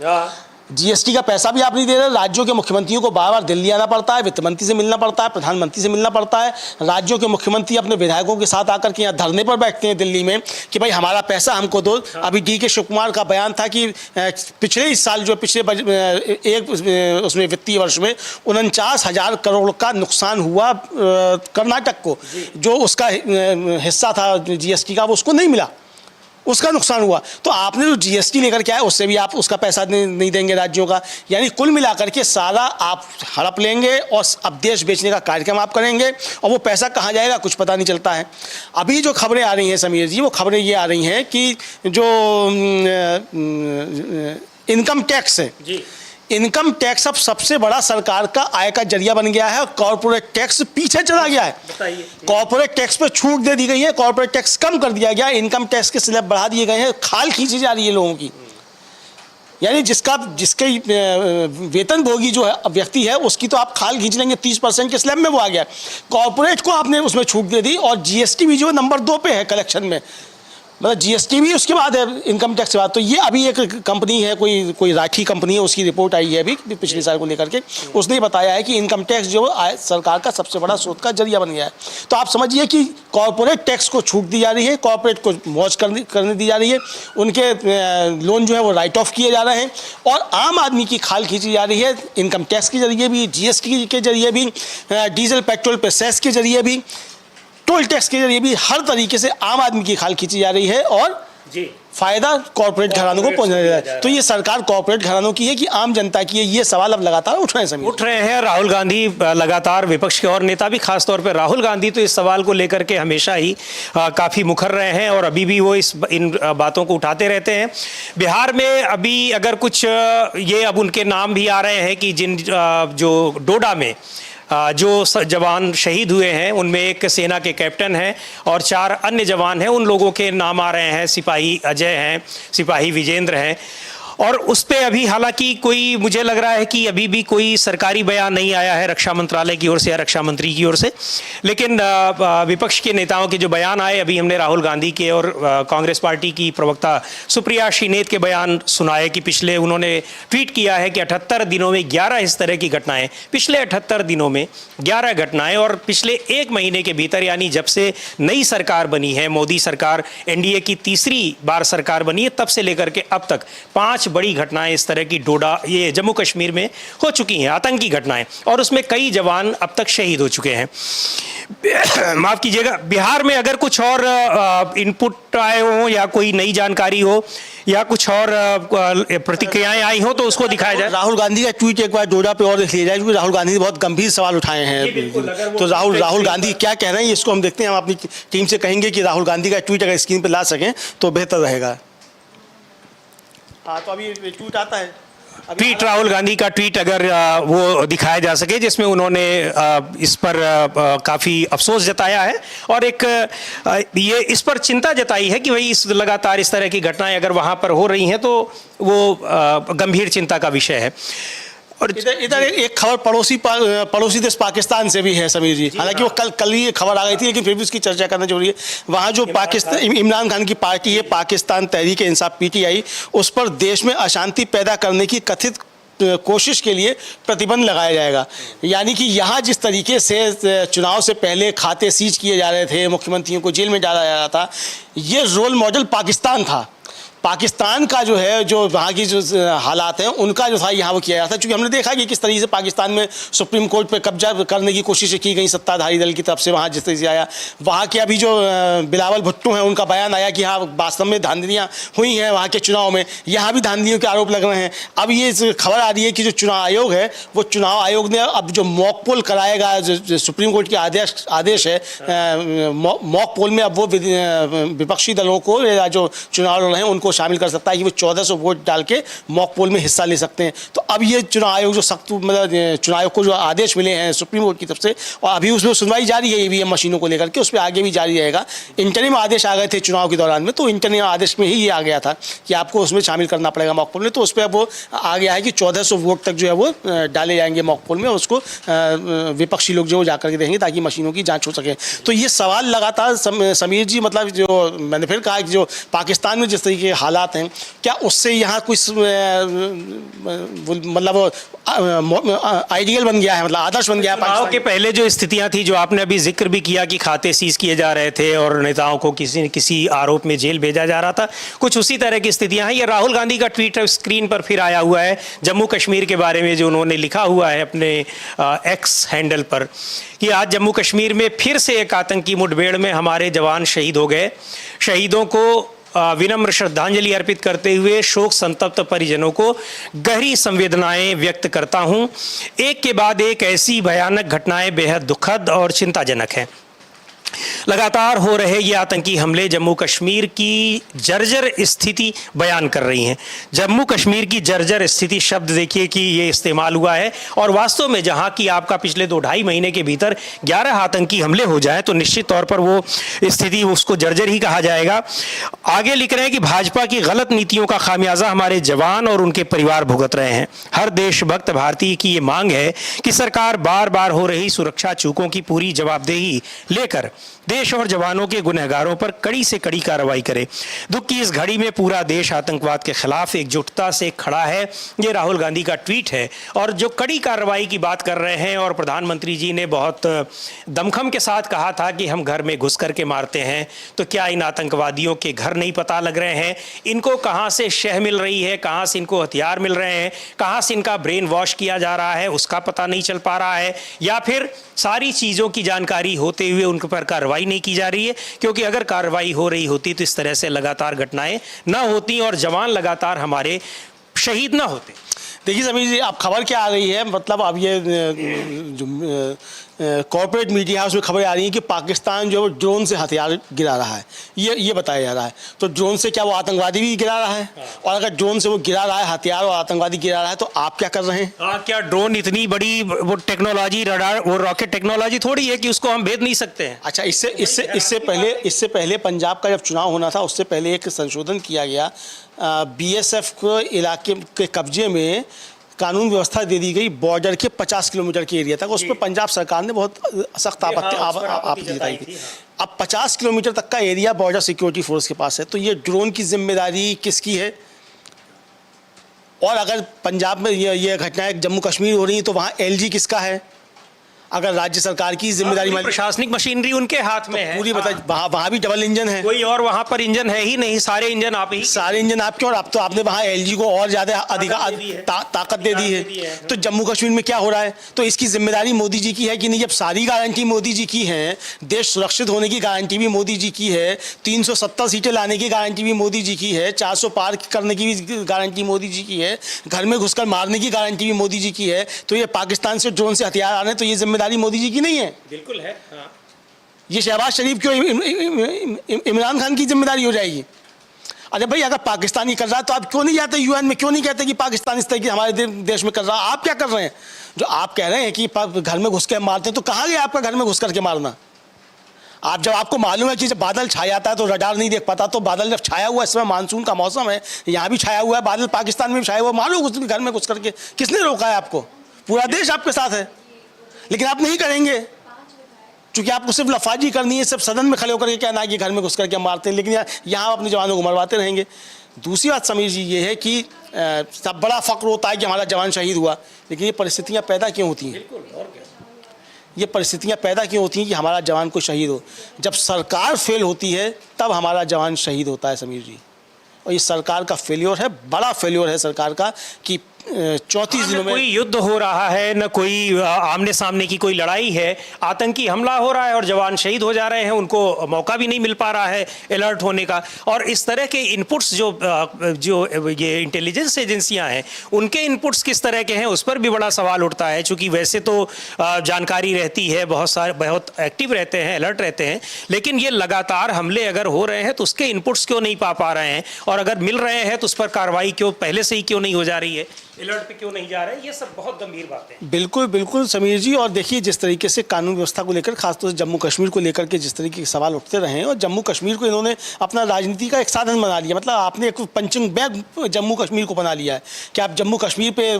GST का पैसा भी आप नहीं दे रहे। राज्यों के मुख्यमंत्रियों को बार बार दिल्ली आना पड़ता है, वित्त मंत्री से मिलना पड़ता है, प्रधानमंत्री से मिलना पड़ता है। राज्यों के मुख्यमंत्री अपने विधायकों के साथ आकर के यहाँ धरने पर बैठते हैं दिल्ली में कि भाई हमारा पैसा हमको दो। अभी DK शिव कुमार का बयान था कि पिछले इस साल जो पिछले उसमें वित्तीय वर्ष में 49,000 करोड़ का नुकसान हुआ कर्नाटक को, जो उसका हिस्सा था GST का वो उसको नहीं मिला, उसका नुकसान हुआ। तो आपने जो GST लेकर के आए उससे भी आप उसका पैसा नहीं देंगे राज्यों का। यानी कुल मिलाकर के सारा आप हड़प लेंगे और अब देश बेचने का कार्यक्रम आप करेंगे और वो पैसा कहाँ जाएगा कुछ पता नहीं चलता है। अभी जो खबरें आ रही हैं समीर जी, वो खबरें ये आ रही हैं कि जो इनकम टैक्स है जी, इनकम टैक्स अब सबसे बड़ा सरकार का आय का जरिया बन गया है और कॉर्पोरेट टैक्स पीछे चला गया है। कॉर्पोरेट टैक्स पे छूट दे दी गई है, कॉर्पोरेट टैक्स कम कर दिया गया है, इनकम टैक्स के स्लैब बढ़ा दिए गए हैं, खाल खींची जा रही है लोगों की। यानी जिसके वेतनभोगी जो है व्यक्ति है उसकी तो आप खाल खींच लेंगे, 30% के स्लैब में वो आ गया। कॉर्पोरेट को आपने उसमें छूट दे दी और GST भी जो नंबर 2 पे है कलेक्शन में, मतलब GST भी उसके बाद है इनकम टैक्स के बाद। तो ये अभी एक कंपनी है, कोई राठी कंपनी है, उसकी रिपोर्ट आई है अभी पिछले साल को लेकर के, उसने बताया है कि इनकम टैक्स जो सरकार का सबसे बड़ा स्रोत का जरिया बन गया है। तो आप समझिए कि कॉर्पोरेट टैक्स को छूट दी जा रही है, कॉर्पोरेट को मौज करने दी जा रही है, उनके लोन जो है वो राइट ऑफ किए जा रहे हैं और आम आदमी की खाल खींची जा रही है इनकम टैक्स के जरिए भी, GST के जरिए भी, डीजल पेट्रोल पे सेस के जरिए भी, टोल टैक्स के जरिए भी, हर तरीके से आम आदमी की खाल खींची जा रही है और फायदा कॉर्पोरेट घरानों को पहुंचाया जा रहा है। तो ये सरकार कॉर्पोरेट घरानों की है कि आम जनता की है, ये सवाल अब लगातार उठ रहे हैं। राहुल गांधी लगातार, विपक्ष के और नेता भी, खासतौर पर राहुल गांधी तो इस सवाल को लेकर के हमेशा ही काफ़ी मुखर रहे हैं और अभी भी वो इन बातों को उठाते रहते हैं। बिहार में अभी अगर कुछ ये अब उनके नाम भी आ रहे हैं कि जो डोडा में जो जवान शहीद हुए हैं उनमें एक सेना के कैप्टन हैं और 4 अन्य जवान हैं, उन लोगों के नाम आ रहे हैं। सिपाही अजय हैं, सिपाही विजेंद्र हैं और उस पे अभी हालांकि कोई, मुझे लग रहा है कि अभी भी कोई सरकारी बयान नहीं आया है रक्षा मंत्रालय की ओर से या रक्षा मंत्री की ओर से, लेकिन विपक्ष के नेताओं के जो बयान आए, अभी हमने राहुल गांधी के और कांग्रेस पार्टी की प्रवक्ता सुप्रिया श्रीनेत के बयान सुनाए कि पिछले, उन्होंने ट्वीट किया है कि 78 दिनों में 11 इस तरह की घटनाएं, पिछले 78 दिनों में 11 घटनाएं और पिछले 1 महीने के भीतर, यानी जब से नई सरकार बनी है, मोदी सरकार NDA की तीसरी बार सरकार बनी है, तब से लेकर के अब तक 5 बड़ी घटनाएं इस तरह की ये जम्मू कश्मीर में हो चुकी हैं, आतंकी घटनाएं, और उसमें कई जवान अब तक शहीद हो चुके हैं। माफ कीजिएगा, बिहार में अगर कुछ और इनपुट आए हो या कोई नई जानकारी हो या कुछ और प्रतिक्रियाएं आई हो तो उसको दिखाया जाए। राहुल गांधी का ट्वीट एक बार डोडा पे और लिख लिया जाए, क्योंकि राहुल गांधी ने बहुत गंभीर सवाल उठाए हैं। तो राहुल गांधी क्या कह रहे हैं इसको हम देखते हैं। हम अपनी टीम से कहेंगे कि राहुल गांधी का ट्वीट अगर स्क्रीन पर ला सकें तो बेहतर रहेगा। हाँ, तो अभी ट्वीट आता है, ट्वीट राहुल गांधी का ट्वीट अगर वो दिखाया जा सके, जिसमें उन्होंने इस पर काफ़ी अफसोस जताया है और एक ये इस पर चिंता जताई है कि भाई लगातार इस तरह की घटनाएं अगर वहाँ पर हो रही हैं तो वो गंभीर चिंता का विषय है। और इधर एक खबर पड़ोसी देश पाकिस्तान से भी है समीर जी, हालांकि वो कल ही खबर आ गई थी, लेकिन फिर भी उसकी चर्चा करना जरूरी है। वहाँ जो पाकिस्तान, इमरान खान की पार्टी है पाकिस्तान तहरीक इंसाफ PTI, उस पर देश में अशांति पैदा करने की कथित कोशिश के लिए प्रतिबंध लगाया जाएगा। यानी कि यहाँ जिस तरीके से चुनाव से पहले खाते सीज किए जा रहे थे, मुख्यमंत्रियों को जेल में डाला जा रहा था, ये रोल मॉडल पाकिस्तान था। पाकिस्तान का जो है, जो वहाँ की जो हालात हैं उनका जो था यहाँ वो किया जाता है। चूँकि हमने देखा कि किस तरीके से पाकिस्तान में सुप्रीम कोर्ट पे कब्जा करने की कोशिश की गई सत्ताधारी दल की तरफ से, वहाँ जिस तरीके से आया। वहाँ के अभी जो बिलावल भुट्टो हैं उनका बयान आया कि हाँ वास्तव में धांधलियाँ हुई हैं वहाँ के चुनाव में, यहाँ भी धांधलियों के आरोप लग रहे हैं। अब ये खबर आ रही है कि जो चुनाव आयोग है वो चुनाव आयोग ने अब जो मॉक पोल कराएगा, जो सुप्रीम कोर्ट की आदेश है मॉक पोल में, अब वो विपक्षी दलों को या जो चुनाव लड़ रहे हैं उनको शामिल कर सकता है कि वो 1400 वोट डाल के मॉक पोल में हिस्सा ले सकते हैं। तो अब ये चुनाव आयोग जो सख्त मतलब चुनाव आयोग को जो आदेश मिले हैं सुप्रीम कोर्ट की तरफ से, और अभी उसमें सुनवाई जारी है ईवीएम मशीनों को लेकर के, उस पर आगे भी जारी रहेगा। इंटरिम आदेश आ गए थे चुनाव के दौरान में, तो इंटरिम आदेश में ही ये आ गया था कि आपको उसमें शामिल करना पड़ेगा मॉक पोल में। तो उस पर अब वो आ गया है कि 1400 वोट तक जो है वो डाले जाएंगे मॉक पोल में, उसको विपक्षी लोग जो जाकर के देखेंगे ताकि मशीनों की जाँच हो सके। तो ये सवाल लगातार समीर जी, मतलब जो मैंने फिर कहा कि जो पाकिस्तान में जिस तरीके के हालात हैं, क्या उससे यहाँ कुछ मतलब आइडियल बन गया है, मतलब आदर्श बन गया है? चुनाव के पहले जो स्थितियां थी, जो आपने अभी जिक्र भी किया कि खाते सीज किए जा रहे थे और नेताओं को किसी न किसी आरोप में जेल भेजा जा रहा था, कुछ उसी तरह की स्थितियां हैं। ये राहुल गांधी का ट्वीट स्क्रीन पर फिर आया हुआ है जम्मू कश्मीर के बारे में, जो उन्होंने लिखा हुआ है अपने एक्स हैंडल पर कि आज जम्मू कश्मीर में फिर से एक आतंकी मुठभेड़ में हमारे जवान शहीद हो गए। शहीदों को विनम्र श्रद्धांजलि अर्पित करते हुए शोक संतप्त परिजनों को गहरी संवेदनाएं व्यक्त करता हूं। एक के बाद एक ऐसी भयानक घटनाएं बेहद दुखद और चिंताजनक हैं। लगातार हो रहे ये आतंकी हमले जम्मू कश्मीर की जर्जर स्थिति बयान कर रही हैं। जम्मू कश्मीर की जर्जर स्थिति शब्द देखिए कि ये इस्तेमाल हुआ है, और वास्तव में जहां की आपका पिछले 2-2.5 महीने के भीतर 11 आतंकी हमले हो जाए तो निश्चित तौर पर वो स्थिति, उसको जर्जर ही कहा जाएगा। आगे लिख रहे हैं कि भाजपा की गलत नीतियों का खामियाजा हमारे जवान और उनके परिवार भुगत रहे हैं। हर देशभक्त भारतीय की ये मांग है कि सरकार बार बार हो रही सुरक्षा चूकों की पूरी जवाबदेही लेकर देश और जवानों के गुनहगारों पर कड़ी से कड़ी कार्रवाई करे। दुख की इस घड़ी में पूरा देश आतंकवाद के खिलाफ एकजुटता से खड़ा है। ये राहुल गांधी का ट्वीट है, और जो कड़ी कार्रवाई की बात कर रहे हैं, और प्रधानमंत्री जी ने बहुत दमखम के साथ कहा था कि हम घर में घुस करके मारते हैं। तो क्या इन आतंकवादियों के घर नहीं पता लग रहे हैं? इनको कहाँ से शह मिल रही है, कहाँ से इनको हथियार मिल रहे हैं, कहाँ से इनका ब्रेन वॉश किया जा रहा है, उसका पता नहीं चल पा रहा है, या फिर सारी चीज़ों की जानकारी होते हुए उन पर कार्रवाई नहीं की जा रही है? क्योंकि अगर कार्रवाई हो रही होती तो इस तरह से लगातार घटनाएं ना होती और जवान लगातार हमारे शहीद ना होते। देखिए समीर जी, अब खबर क्या आ रही है, मतलब अब ये जो कॉर्पोरेट मीडिया है उसमें खबर आ रही है कि पाकिस्तान जो ड्रोन से हथियार गिरा रहा है, ये बताया जा रहा है। तो ड्रोन से क्या वो आतंकवादी भी गिरा रहा है? और अगर ड्रोन से वो गिरा रहा है हथियार और आतंकवादी गिरा रहा है, तो आप क्या कर रहे हैं? क्या ड्रोन इतनी बड़ी वो टेक्नोलॉजी, रडार, वो रॉकेट टेक्नोलॉजी थोड़ी है कि उसको हम भेद नहीं सकते हैं? अच्छा, इससे पहले पंजाब का जब चुनाव होना था उससे पहले एक संशोधन किया गया। BSF को इलाके के कब्जे में कानून व्यवस्था दे दी गई बॉर्डर के 50 किलोमीटर के एरिया तक। उस पर पंजाब सरकार ने बहुत सख्त आपत्ति जताई थी। अब 50 किलोमीटर तक का एरिया बॉर्डर सिक्योरिटी फोर्स के पास है, तो ये ड्रोन की जिम्मेदारी किसकी है? और अगर पंजाब में ये घटनाएं जम्मू कश्मीर हो रही हैं तो वहाँ LG किसका है? अगर राज्य सरकार की जिम्मेदारी, प्रशासनिक मशीनरी उनके हाथ में है पूरी। बताइए, वहाँ भी डबल इंजन है, कोई और वहाँ पर इंजन है ही नहीं, सारे इंजन आप ही, सारे इंजन आपके। और अब तो आपने वहाँ LG को और ज्यादा अधिकार ताकत दे दी है। तो जम्मू कश्मीर में क्या हो रहा है? तो इसकी जिम्मेदारी मोदी जी की है कि नहीं? जब सारी गारंटी मोदी जी की है, देश सुरक्षित होने की गारंटी भी मोदी जी की है, 370 सीटें लाने की गारंटी भी मोदी जी की है, 400 पार करने की भी गारंटी मोदी जी की है, घर में घुसकर मारने की गारंटी भी मोदी जी की है, तो ये पाकिस्तान से ड्रोन से हथियार आ रहे हैं, तो ये जिम्मेदारी मोदी जी की नहीं है? बिल्कुल है। हाँ। ये शहबाज शरीफ क्यों इमरान खान की जिम्मेदारी हो जाएगी? अरे भाई, अगर पाकिस्तान ही कर रहा है तो आप क्यों नहीं जाते UN में? क्यों नहीं कहते कि पाकिस्तान इस तरह की हमारे देश में कर रहा है? आप क्या कर रहे हैं? जो आप कह रहे हैं कि घर में घुस के मारते हैं, तो कहाँ गया आपका घर में घुस करके मारना? आप जब आपको मालूम है कि जब बादल छा जाता है तो रडार नहीं देख पाता, तो बादल जब छाया हुआ है, इस समय मानसून का मौसम है, यहाँ भी छाया हुआ है बादल, पाकिस्तान में भी छाया हुआ, मारो घर में घुस करके। किसने रोका है आपको? पूरा देश आपके साथ है, लेकिन आप नहीं करेंगे क्योंकि आपको सिर्फ लफाजी करनी है, सिर्फ सदन में खड़े होकर के कहना है कि घर में घुस करके मारते हैं, लेकिन यहाँ अपने जवानों को मरवाते रहेंगे। दूसरी बात समीर जी ये है कि सब बड़ा फ़ख्र होता है कि हमारा जवान शहीद हुआ, लेकिन ये परिस्थितियाँ पैदा क्यों होती हैं? ये परिस्थितियाँ पैदा क्यों होती हैं कि हमारा जवान को शहीद हो? जब सरकार फेल होती है तब हमारा जवान शहीद होता है समीर जी। और ये सरकार का फेल्योर है, बड़ा फेल्योर है सरकार का कि 34 दिनों में कोई युद्ध हो रहा है, न कोई आमने सामने की कोई लड़ाई है, आतंकी हमला हो रहा है और जवान शहीद हो जा रहे हैं, उनको मौका भी नहीं मिल पा रहा है अलर्ट होने का। और इस तरह के इनपुट्स जो ये इंटेलिजेंस एजेंसियां हैं उनके इनपुट्स किस तरह के हैं, उस पर भी बड़ा सवाल उठता है। चूंकि वैसे तो जानकारी रहती है, बहुत एक्टिव रहते हैं, अलर्ट रहते हैं, लेकिन ये लगातार हमले अगर हो रहे हैं तो उसके इनपुट्स क्यों नहीं पा रहे हैं, और अगर मिल रहे हैं तो उस पर कार्रवाई क्यों पहले से ही क्यों नहीं हो जा रही है, अलर्ट पे क्यों नहीं जा रहे हैं, ये सब बहुत गंभीर बातें हैं। बिल्कुल बिल्कुल समीर जी। और देखिए जिस तरीके से कानून व्यवस्था को लेकर, खासतौर से जम्मू कश्मीर को लेकर के जिस तरीके के सवाल उठते रहे हैं, और जम्मू कश्मीर को इन्होंने अपना राजनीति का एक साधन बना लिया, मतलब आपने एक पंचिंग बैग जम्मू कश्मीर को बना लिया है कि आप जम्मू कश्मीर पे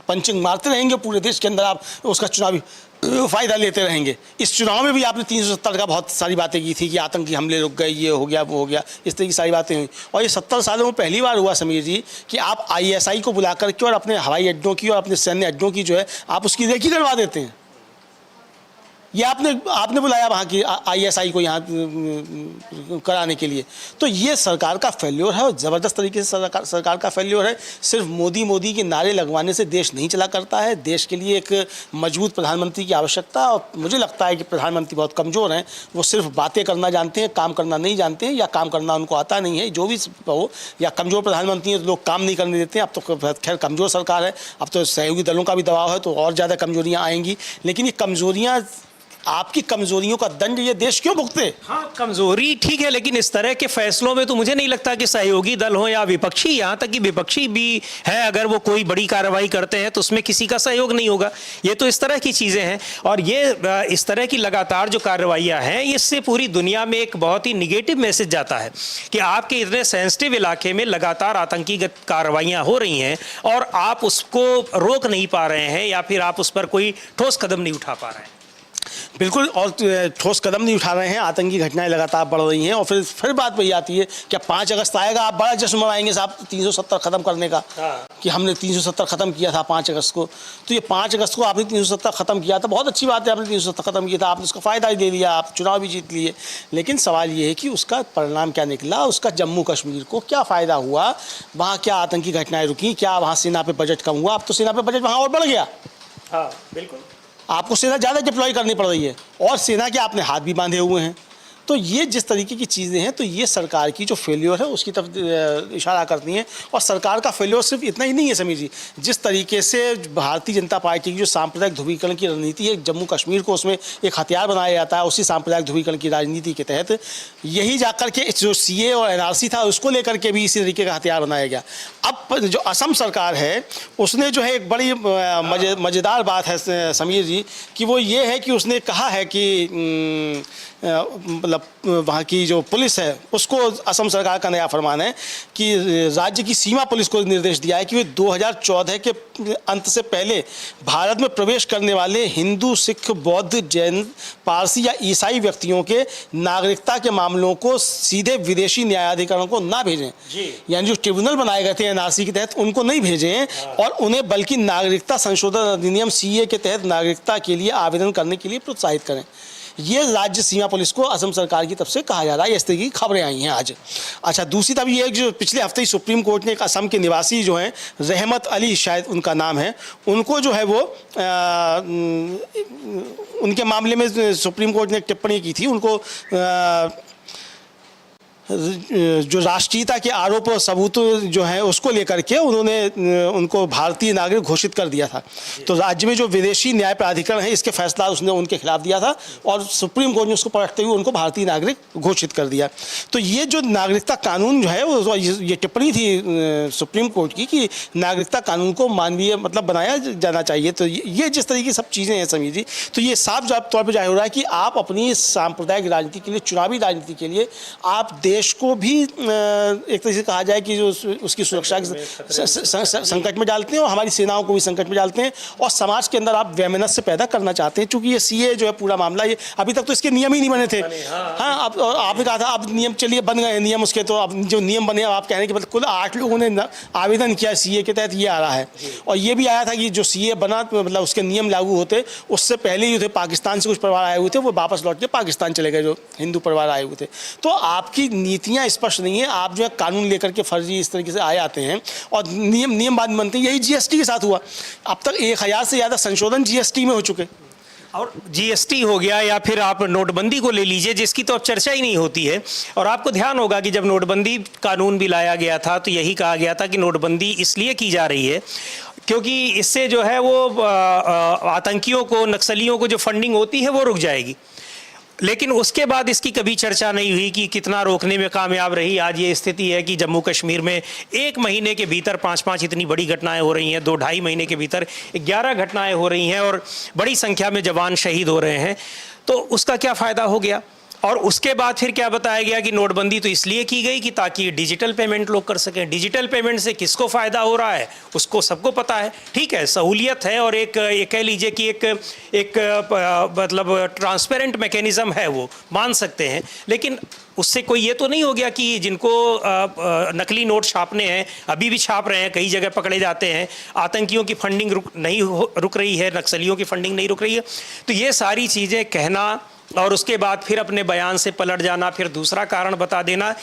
पंचिंग मारते रहेंगे, पूरे देश के अंदर आप उसका चुनावी फ़ायदा लेते रहेंगे। इस चुनाव में भी आपने 370 का बहुत सारी बातें की थी कि आतंकी हमले रुक गए, ये हो गया वो हो गया, इस तरह की सारी बातें हुई। और ये 70 सालों में पहली बार हुआ समीर जी कि आप ISI को बुला करके और अपने हवाई अड्डों की और अपने सैन्य अड्डों की जो है आप उसकी रेकी करवा देते हैं। ये आपने बुलाया वहाँ की ISI को यहाँ कराने के लिए। तो ये सरकार का फेल्योर है और ज़बरदस्त तरीके से सरकार का फेल्योर है। सिर्फ मोदी के नारे लगवाने से देश नहीं चला करता है, देश के लिए एक मजबूत प्रधानमंत्री की आवश्यकता है। और मुझे लगता है कि प्रधानमंत्री बहुत कमज़ोर हैं, वो सिर्फ बातें करना जानते हैं, काम करना नहीं जानते हैं, या काम करना उनको आता नहीं है, जो भी हो। या कमज़ोर प्रधानमंत्री हैं तो लोग काम नहीं करने देते हैं। अब तो खैर कमज़ोर सरकार है, अब तो सहयोगी दलों का भी दबाव है तो और ज़्यादा कमज़ोरियाँ आएंगी। लेकिन ये कमज़ोरियाँ, आपकी कमजोरियों का दंड ये देश क्यों भुगते? हाँ, कमजोरी ठीक है, लेकिन इस तरह के फैसलों में तो मुझे नहीं लगता कि सहयोगी दल हो या विपक्षी, यहाँ तक कि विपक्षी भी है, अगर वो कोई बड़ी कार्रवाई करते हैं तो उसमें किसी का सहयोग नहीं होगा। ये तो इस तरह की चीज़ें हैं। और ये इस तरह की लगातार जो कार्रवाइयाँ हैं, इससे पूरी दुनिया में एक बहुत ही निगेटिव मैसेज जाता है कि आपके इतने सेंसिटिव इलाके में लगातार आतंकीगत कार्रवाइयाँ हो रही हैं और आप उसको रोक नहीं पा रहे हैं, या फिर आप उस पर कोई ठोस कदम नहीं उठा पा रहे हैं। बिल्कुल, और ठोस कदम नहीं उठा रहे हैं। आतंकी घटनाएं लगातार बढ़ रही हैं और फिर बात वही आती है कि 5 अगस्त आएगा, आप बड़ा जश्न मनाएंगे साहब 370 ख़त्म करने का। कि हमने 370 ख़त्म किया था 5 अगस्त को। तो ये 5 अगस्त को आपने 370 ख़त्म किया था, बहुत अच्छी बात है, आपने 370 ख़त्म किया था, आपने उसका फ़ायदा ही ले लिया, आप चुनाव भी जीत लिए। लेकिन सवाल ये है कि उसका परिणाम क्या निकला, उसका जम्मू कश्मीर को क्या फ़ायदा हुआ, वहाँ क्या आतंकी घटनाएँ रुकी, क्या वहाँ सेना पर बजट कम हुआ? अब तो सेना पर बजट वहाँ और बढ़ गया। हाँ बिल्कुल, आपको सेना ज़्यादा डिप्लॉय करनी पड़ रही है और सेना के आपने हाथ भी बांधे हुए हैं। तो ये जिस तरीके की चीज़ें हैं, तो ये सरकार की जो फेल्योर है उसकी तरफ इशारा करती हैं। और सरकार का फेल्योर सिर्फ इतना ही नहीं है समीर जी, जिस तरीके से भारतीय जनता पार्टी की जो सांप्रदायिक ध्रुवीकरण की रणनीति है, जम्मू कश्मीर को उसमें एक हथियार बनाया जाता है, उसी सांप्रदायिक ध्रुवीकरण की राजनीति के तहत यही जाकर के जो CA और NRC था उसको लेकर के भी इसी तरीके का हथियार बनाया गया। अब जो असम सरकार है उसने जो है एक बड़ी मज़ेदार बात है समीर जी कि वो ये है कि उसने कहा है कि मतलब वहाँ की जो पुलिस है उसको, असम सरकार का नया फरमान है कि राज्य की सीमा पुलिस को निर्देश दिया है कि वे 2014 के अंत से पहले भारत में प्रवेश करने वाले हिंदू, सिख, बौद्ध, जैन, पारसी या ईसाई व्यक्तियों के नागरिकता के मामलों को सीधे विदेशी न्यायाधिकरण को ना भेजें। यानी जो ट्रिब्यूनल बनाए गए थे NRC के तहत उनको नहीं भेजें, और उन्हें बल्कि नागरिकता संशोधन अधिनियम CA के तहत नागरिकता के लिए आवेदन करने के लिए प्रोत्साहित करें। ये राज्य सीमा पुलिस को असम सरकार की तरफ से कहा जा रहा है। इस तरह की खबरें आई हैं आज। अच्छा, दूसरी तरफ ये जो पिछले हफ्ते ही सुप्रीम कोर्ट ने एक असम के निवासी जो हैं, रहमत अली शायद उनका नाम है, उनको जो है वो उनके मामले में सुप्रीम कोर्ट ने एक टिप्पणी की थी। उनको जो राष्ट्रीयता के आरोप और सबूत जो है उसको लेकर के उन्होंने उनको भारतीय नागरिक घोषित कर दिया था। तो राज्य में जो विदेशी न्याय प्राधिकरण है इसके फैसला उसने उनके खिलाफ दिया था और सुप्रीम कोर्ट ने उसको पलटते हुए उनको भारतीय नागरिक घोषित कर दिया। तो ये जो नागरिकता कानून जो है वो ये टिप्पणी थी सुप्रीम कोर्ट की कि नागरिकता कानून को मानवीय मतलब बनाया जाना चाहिए। तो ये जिस तरीके की सब चीज़ें हैं समीर जी, तो ये साफ तौर पर जाहिर हो रहा है कि आप अपनी सांप्रदायिक राजनीति के लिए, चुनावी राजनीति के लिए आप देश को भी एक तरह से कहा जाए कि जो उसकी सुरक्षा संकट में डालते हैं और हमारी सेनाओं को भी संकट में डालते हैं, और समाज के अंदर आप वैमनस्य पैदा करना चाहते हैं। चूंकि ये CA जो है पूरा मामला, ये अभी तक तो इसके नियम ही नहीं बने थे। हाँ, अब आपने कहा था अब नियम चलिए बन गए नियम उसके, तो अब जो नियम बने आप कह रहे हैं कि कुल 8 लोगों ने आवेदन किया CA के तहत, ये आ रहा है। और ये भी आया था कि जो CA बना मतलब उसके नियम लागू होते उससे पहले ही थे पाकिस्तान से कुछ परिवार आए हुए थे, वो वापस लौट के पाकिस्तान चले गए, जो हिंदू परिवार आए हुए थे। तो आपकी नीतियां स्पष्ट नहीं है। आप जो है कानून लेकर के फर्जी इस तरीके से आए आते हैं और नियम बाद बनते हैं। यही जीएसटी के साथ हुआ। अब तक 1000 से ज़्यादा संशोधन जीएसटी में हो चुके। और जीएसटी हो गया या फिर आप नोटबंदी को ले लीजिए, जिसकी तो अब चर्चा ही नहीं होती है। और आपको ध्यान होगा कि जब नोटबंदी कानून भी लाया गया था तो यही कहा गया था कि नोटबंदी इसलिए की जा रही है क्योंकि इससे जो है वो आतंकियों को, नक्सलियों को जो फंडिंग होती है वो रुक जाएगी। लेकिन उसके बाद इसकी कभी चर्चा नहीं हुई कि कितना रोकने में कामयाब रही। आज ये स्थिति है कि जम्मू कश्मीर में 1 महीने के भीतर 5-5 इतनी बड़ी घटनाएं हो रही हैं, 2-2.5 महीने के भीतर 11 घटनाएं हो रही हैं और बड़ी संख्या में जवान शहीद हो रहे हैं। तो उसका क्या फ़ायदा हो गया? और उसके बाद फिर क्या बताया गया कि नोटबंदी तो इसलिए की गई कि ताकि डिजिटल पेमेंट लोग कर सकें। डिजिटल पेमेंट से किसको फ़ायदा हो रहा है उसको सबको पता है। ठीक है, सहूलियत है और एक कह लीजिए कि एक मतलब ट्रांसपेरेंट मैकेनिज़्म है, वो मान सकते हैं। लेकिन उससे कोई ये तो नहीं हो गया कि जिनको नकली नोट छापने हैं अभी भी छाप रहे हैं, कई जगह पकड़े जाते हैं। आतंकियों की फंडिंग रुक रही है, नक्सलियों की फंडिंग नहीं रुक रही है। तो ये सारी चीज़ें कहना और उसके बाद फिर अपने बयान से पलट जाना, फिर दूसरा कारण बता देना,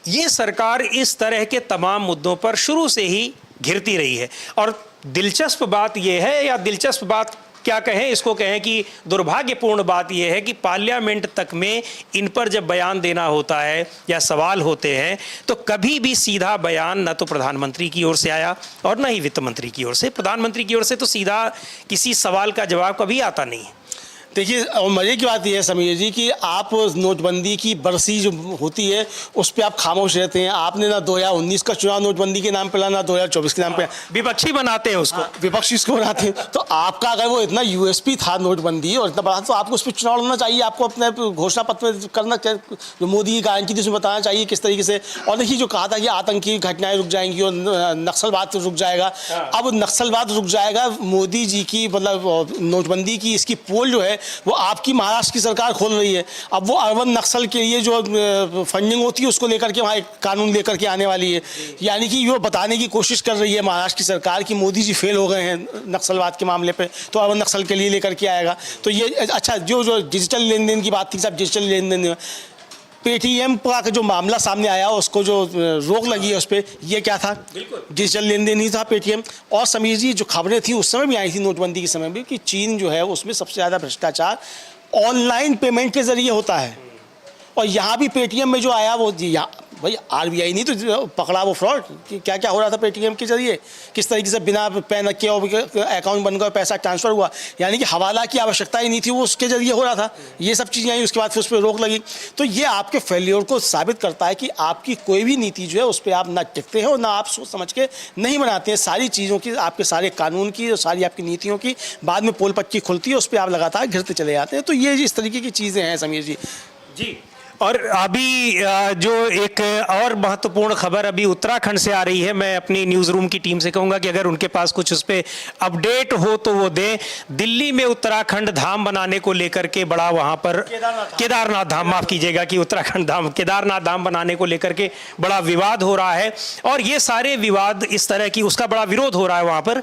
ये सरकार इस तरह के तमाम मुद्दों पर शुरू से ही घिरती रही है। और दिलचस्प बात यह है, या दिलचस्प बात क्या कहें, इसको कहें कि दुर्भाग्यपूर्ण बात यह है कि पार्लियामेंट तक में इन पर जब बयान देना होता है या सवाल होते हैं तो कभी भी सीधा बयान न तो प्रधानमंत्री की ओर से आया और न ही वित्त मंत्री की ओर से। प्रधानमंत्री की ओर से तो सीधा किसी सवाल का जवाब कभी आता नहीं है। देखिए, और मज़े की बात यह है समीर जी कि आप नोटबंदी की बरसी जो होती है उस पर आप खामोश रहते हैं। आपने ना 2019 का चुनाव नोटबंदी के नाम पे लड़ा, ना 2024 के नाम पे। विपक्षी बनाते हैं उसको, विपक्षी इसको बनाते हैं। तो आपका अगर वो इतना यूएसपी था नोटबंदी और इतना बड़ा, तो आपको उस पर चुनाव लड़ना चाहिए। आपको अपने घोषणा पत्र में करना, जो मोदी की गारंटी थी उसमें बताना चाहिए किस तरीके से। और देखिए, जो कहा था कि आतंकी घटनाएं रुक जाएंगी और नक्सलवाद रुक जाएगा, अब नक्सलवाद रुक जाएगा। मोदी जी की मतलब नोटबंदी की इसकी पोल जो है वो आपकी महाराष्ट्र की सरकार खोल रही है। अब वो अर्बन नक्सल के लिए जो फंडिंग होती है उसको लेकर के वहाँ एक कानून लेकर के आने वाली है। यानी कि वो बताने की कोशिश कर रही है महाराष्ट्र की सरकार कि मोदी जी फेल हो गए हैं नक्सलवाद के मामले पे, तो अर्बन नक्सल के लिए लेकर के आएगा। तो ये अच्छा, जो डिजिटल लेन देन की बात थी साहब, डिजिटल लेन देन पेटीएम का जो मामला सामने आया, उसको जो रोक लगी है उस पर, ये क्या था? डिजिटल लेन देन ही था पेटीएम। और समीर जी, जो खबरें थी उस समय भी आई थी नोटबंदी के समय भी कि चीन जो है उसमें सबसे ज़्यादा भ्रष्टाचार ऑनलाइन पेमेंट के जरिए होता है। और यहाँ भी पेटीएम में जो आया वो यहाँ भाई आरबीआई नहीं तो पकड़ा वो फ्रॉड कि क्या क्या हो रहा था पेटीएम के जरिए, किस तरीके से बिना पैन रखे अकाउंट बनकर पैसा ट्रांसफ़र हुआ। यानी कि हवाला की आवश्यकता ही नहीं थी, वो उसके जरिए हो रहा था। ये सब चीज़ें आई, उसके बाद फिर उस पर रोक लगी। तो ये आपके फेल्योर को साबित करता है कि आपकी कोई भी नीति जो है उस पर आप ना टिकते हैं और ना आप सोच समझ के नहीं बनाते हैं। सारी चीज़ों की, आपके सारे कानून की और सारी आपकी नीतियों की बाद में पोल पट्टी खुलती है, उस पर आप लगातार घिरते चले जाते हैं। तो ये इस तरीके की चीज़ें हैं समीर जी। जी, और अभी जो एक और महत्वपूर्ण खबर अभी उत्तराखंड से आ रही है, मैं अपनी न्यूज़ रूम की टीम से कहूँगा कि अगर उनके पास कुछ उस पर अपडेट हो तो वो दें। दिल्ली में उत्तराखंड धाम बनाने को लेकर के बड़ा वहाँ पर केदारनाथ धाम, माफ़ कीजिएगा कि उत्तराखंड धाम, केदारनाथ धाम बनाने को लेकर के बड़ा विवाद हो रहा है। और ये सारे विवाद इस तरह की, उसका बड़ा विरोध हो रहा है वहाँ पर।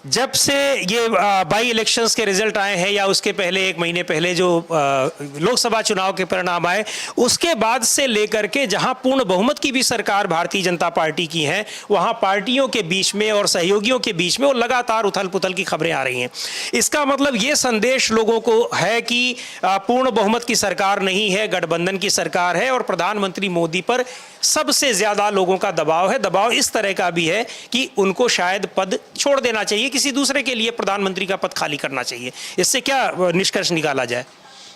जब से ये बाई इलेक्शंस के रिजल्ट आए हैं या उसके पहले 1 महीने पहले जो लोकसभा चुनाव के परिणाम आए, उसके बाद से लेकर के जहां पूर्ण बहुमत की भी सरकार भारतीय जनता पार्टी की है, वहां पार्टियों के बीच में और सहयोगियों के बीच में वो लगातार उथल पुथल की खबरें आ रही हैं। इसका मतलब ये संदेश लोगों को है कि पूर्ण बहुमत की सरकार नहीं है, गठबंधन की सरकार है और प्रधानमंत्री मोदी पर सबसे ज़्यादा लोगों का दबाव है। दबाव इस तरह का भी है कि उनको शायद पद छोड़ देना चाहिए, किसी दूसरे के लिए प्रधानमंत्री का पद खाली करना चाहिए। इससे क्या निष्कर्ष निकाला जाए?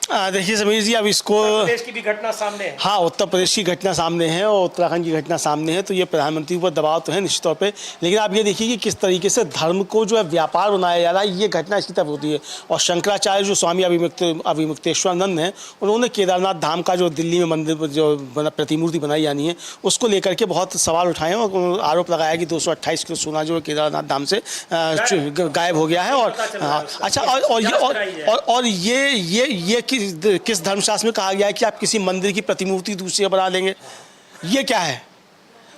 देखिए समीर जी, अब इसको उत्तर प्रदेश की भी घटना सामने है। हाँ, उत्तर प्रदेश की घटना सामने है और उत्तराखंड की घटना सामने है, तो ये प्रधानमंत्री पर दबाव तो है निश्चित तौर पे। लेकिन आप ये देखिए कि किस तरीके से धर्म को जो है व्यापार बनाया जा रहा है, ये घटना इसकी तरफ होती है। और शंकराचार्य जो स्वामी अभिमुक्तेश्वरानंद हैं, उन्होंने केदारनाथ धाम का जो दिल्ली में मंदिर जो प्रतिमूर्ति बनाई जानी है उसको लेकर के बहुत सवाल उठाए हैं और आरोप लगाया कि 228 किलो सोना जो है केदारनाथ धाम से गायब हो गया है। और अच्छा, और ये किस धर्मशास्त्र में कहा गया है कि आप किसी मंदिर की प्रतिमूर्ति दूसरी बना लेंगे? ये क्या है?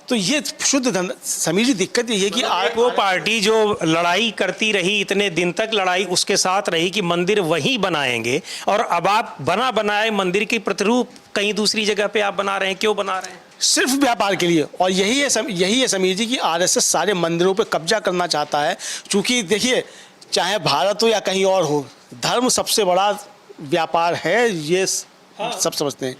तो ये शुद्ध समीर जी दिक्कत ये है कि वो पार्टी जो लड़ाई करती रही इतने दिन तक, लड़ाई उसके साथ रही कि मंदिर वहीं बनाएंगे, और अब आप बना बनाए मंदिर की प्रतिरूप कहीं दूसरी जगह पे आप बना रहे हैं। क्यों बना रहे हैं? सिर्फ व्यापार के लिए। और यही है समीर जी कि आरएसएस सारे मंदिरों पे कब्जा करना चाहता है। क्योंकि देखिए, चाहे भारत हो या कहीं और हो, धर्म सबसे बड़ा व्यापार है, ये सब समझते हैं,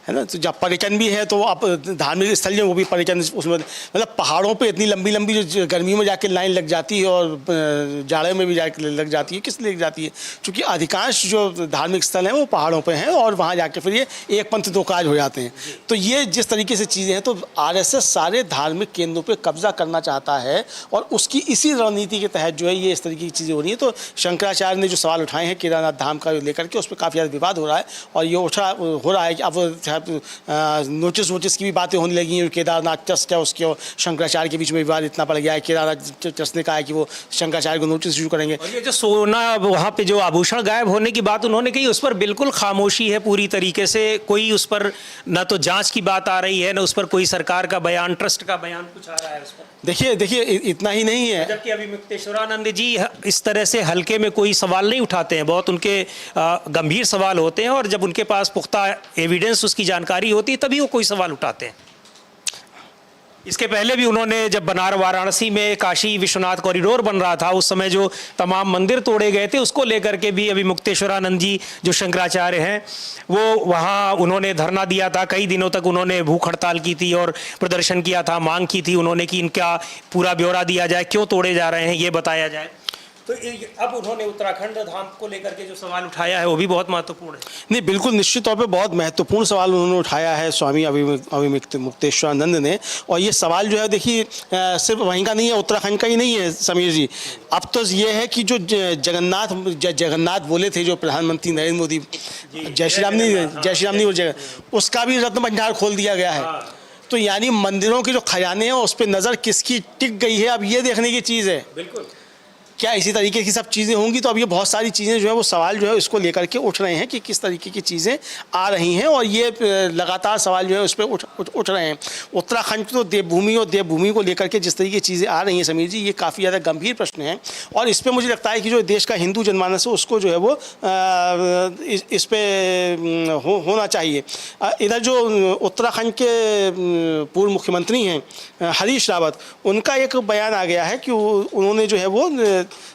है ना। तो जब पर्यटन भी है तो आप धार्मिक स्थल जो वो भी पर्यटन, उसमें मतलब पहाड़ों पे इतनी लंबी लंबी जो गर्मियों में जाके लाइन लग जाती है और जाड़े में भी जाके लग जाती है, किस लिए लग जाती है? क्योंकि अधिकांश जो धार्मिक स्थल हैं वो पहाड़ों पे हैं और वहाँ जाके फिर ये एक पंथ दो काज हो जाते हैं। तो ये जिस तरीके से चीज़ें हैं, तो आरएसएस सारे धार्मिक केंद्रों पर कब्जा करना चाहता है और उसकी इसी रणनीति के तहत जो है ये इस तरीके की चीज़ें हो रही हैं। तो शंकराचार्य ने जो सवाल उठाए हैं केदारनाथ धाम का लेकर के, उस पर काफ़ी ज़्यादा विवाद हो रहा है और ये हो रहा है कि अब नोटिस की भी बातें होने लगी हैं। केदारनाथ ट्रस्ट क्या, उसके और शंकराचार्य के बीच में विवाद इतना पड़ गया है। केदारनाथ ट्रस्ट ने कहा है कि वो शंकराचार्य को नोटिस इशू करेंगे। और ये जो सोना वहाँ पे जो आभूषण गायब होने की बात उन्होंने कही, उस पर बिल्कुल खामोशी है पूरी तरीके से। कोई उस पर न तो जांच की बात आ रही है, न उस पर कोई सरकार का बयान, ट्रस्ट का बयान कुछ आ रहा है उस पर। देखिए इतना ही नहीं है, जबकि अभी मुक्तेश्वरानंद जी इस तरह से हल्के में कोई सवाल नहीं उठाते हैं, बहुत उनके गंभीर सवाल होते हैं और जब उनके पास पुख्ता एविडेंस, उसकी जानकारी होती है, तभी वो कोई सवाल उठाते हैं। इसके पहले भी उन्होंने जब वाराणसी में काशी विश्वनाथ कॉरिडोर बन रहा था, उस समय जो तमाम मंदिर तोड़े गए थे, उसको लेकर के भी अभी मुक्तेश्वरानंद जी जो शंकराचार्य हैं वो वहाँ उन्होंने धरना दिया था। कई दिनों तक उन्होंने भूख हड़ताल की थी और प्रदर्शन किया था, मांग की थी उन्होंने कि इनका पूरा ब्यौरा दिया जाए, क्यों तोड़े जा रहे हैं ये बताया जाए। तो अब उन्होंने उत्तराखंड धाम को लेकर के जो सवाल उठाया है वो भी बहुत महत्वपूर्ण है। नहीं, बिल्कुल निश्चित तौर पे बहुत महत्वपूर्ण सवाल उन्होंने उठाया है स्वामी मुक्तेश्वरानंद ने। और ये सवाल जो है देखिए सिर्फ वहीं का नहीं है, उत्तराखंड का ही नहीं है समीर जी। अब तो ये है कि जो जगन्नाथ बोले थे जो प्रधानमंत्री नरेंद्र मोदी, जय श्री राम नहीं बोले, उसका भी रत्न भंडार खोल दिया गया है। तो यानी मंदिरों के जो खजाने हैं उस पर नज़र किसकी टिक गई है, अब ये देखने की चीज़ है। बिल्कुल, क्या इसी तरीके की सब चीज़ें होंगी? तो अब ये बहुत सारी चीज़ें जो है वो सवाल जो है इसको लेकर के उठ रहे हैं कि किस तरीके की चीज़ें आ रही हैं और ये लगातार सवाल जो है उस पर उठ रहे हैं। उत्तराखंड तो देवभूमि और देवभूमि को लेकर के जिस तरीके की चीज़ें आ रही हैं समीर जी, ये काफ़ी ज़्यादा गंभीर प्रश्न है और इस पर मुझे लगता है कि जो देश का हिंदू जनमानस है उसको जो है वो इस पर होना चाहिए। इधर जो उत्तराखंड के पूर्व मुख्यमंत्री हैं हरीश रावत, उनका एक बयान आ गया है कि उन्होंने जो है वो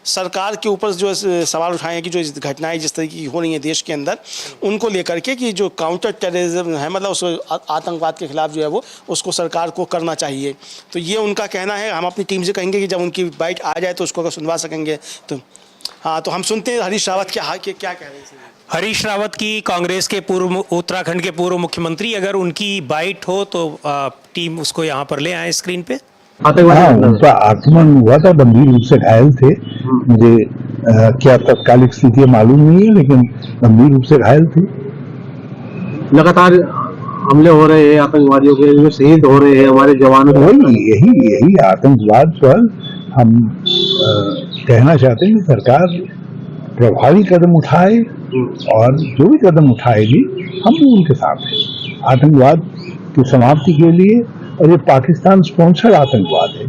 सरकार के ऊपर जो सवाल उठाए हैं कि जो घटनाएं जिस तरीके की हो रही हैं देश के अंदर, उनको लेकर के कि जो काउंटर टेररिज्म है, मतलब उस आतंकवाद के खिलाफ जो है वो उसको सरकार को करना चाहिए। तो ये उनका कहना है। हम अपनी टीम से कहेंगे कि जब उनकी बाइट आ जाए तो उसको अगर सुनवा सकेंगे तो। हाँ, तो हम सुनते हैं हरीश रावत क्या कह रहे हैं। हरीश रावत की, कांग्रेस के पूर्व, उत्तराखंड के पूर्व मुख्यमंत्री, अगर उनकी बाइट हो तो टीम उसको यहाँ पर ले आए स्क्रीन पे। हाँ, उनका आक्रमण हुआ था, गंभीर रूप से घायल थे। मुझे क्या तत्कालिक स्थिति मालूम नहीं है, लेकिन गंभीर रूप से घायल थे। लगातार हमले हो रहे हैं आतंकवादियों के, जो शहीद हो रहे हैं हमारे जवानों। यही आतंकवाद पर हम कहना चाहते हैं कि सरकार प्रभावी कदम उठाए और जो भी कदम उठाएगी हम भी उनके साथ हैं आतंकवाद की समाप्ति के लिए। और ये पाकिस्तान स्पॉन्सर्ड आतंकवाद है,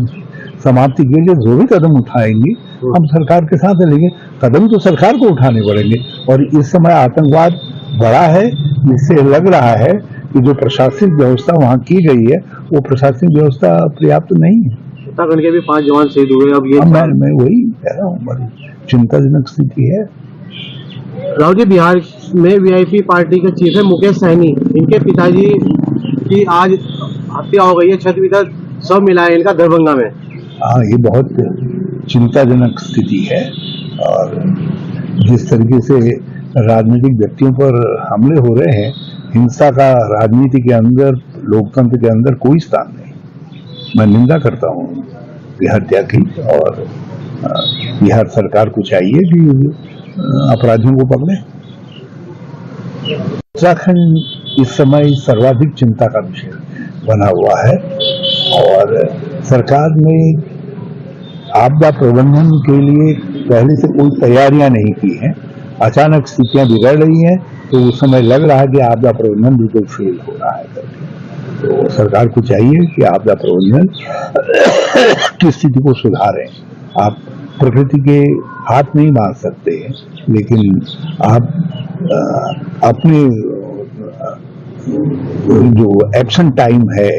समाप्ति के लिए जो भी कदम उठाएंगे हम सरकार के साथ है। लेकिन कदम तो सरकार को उठाने पड़ेंगे और इस समय आतंकवाद बड़ा है, जिससे लग रहा है कि जो प्रशासनिक व्यवस्था वहाँ की गई है वो प्रशासनिक व्यवस्था पर्याप्त नहीं है। उत्तराखंड के भी 5 जवान शहीद हुए। अब ये मैं वही कह रहा हूँ, बड़ी चिंताजनक स्थिति है। राहुल जी, बिहार में वीआईपी पार्टी के चीफ है मुकेश सहनी, इनके पिताजी की आज हत्या हो गई है, छत सब मिला है इनका दरभंगा में। हाँ, ये बहुत चिंताजनक स्थिति है और जिस तरीके से राजनीतिक व्यक्तियों पर हमले हो रहे हैं, हिंसा का राजनीति के अंदर, लोकतंत्र के अंदर कोई स्थान नहीं। मैं निंदा करता हूँ बिहार हत्या की और बिहार सरकार को चाहिए कि अपराधियों को पकड़े। उत्तराखंड इस समय सर्वाधिक चिंता का विषय बना हुआ है और सरकार ने आपदा प्रबंधन के लिए पहले से कोई तैयारियां नहीं की हैं। अचानक स्थितियां बिगड़ रही हैं तो उस समय लग रहा है कि आपदा प्रबंधन बिल्कुल फेल हो रहा है। तो सरकार को चाहिए कि आपदा प्रबंधन की स्थिति को सुधारें। आप प्रकृति के हाथ नहीं बांध सकते, लेकिन आप अपने जो एक्शन टाइम है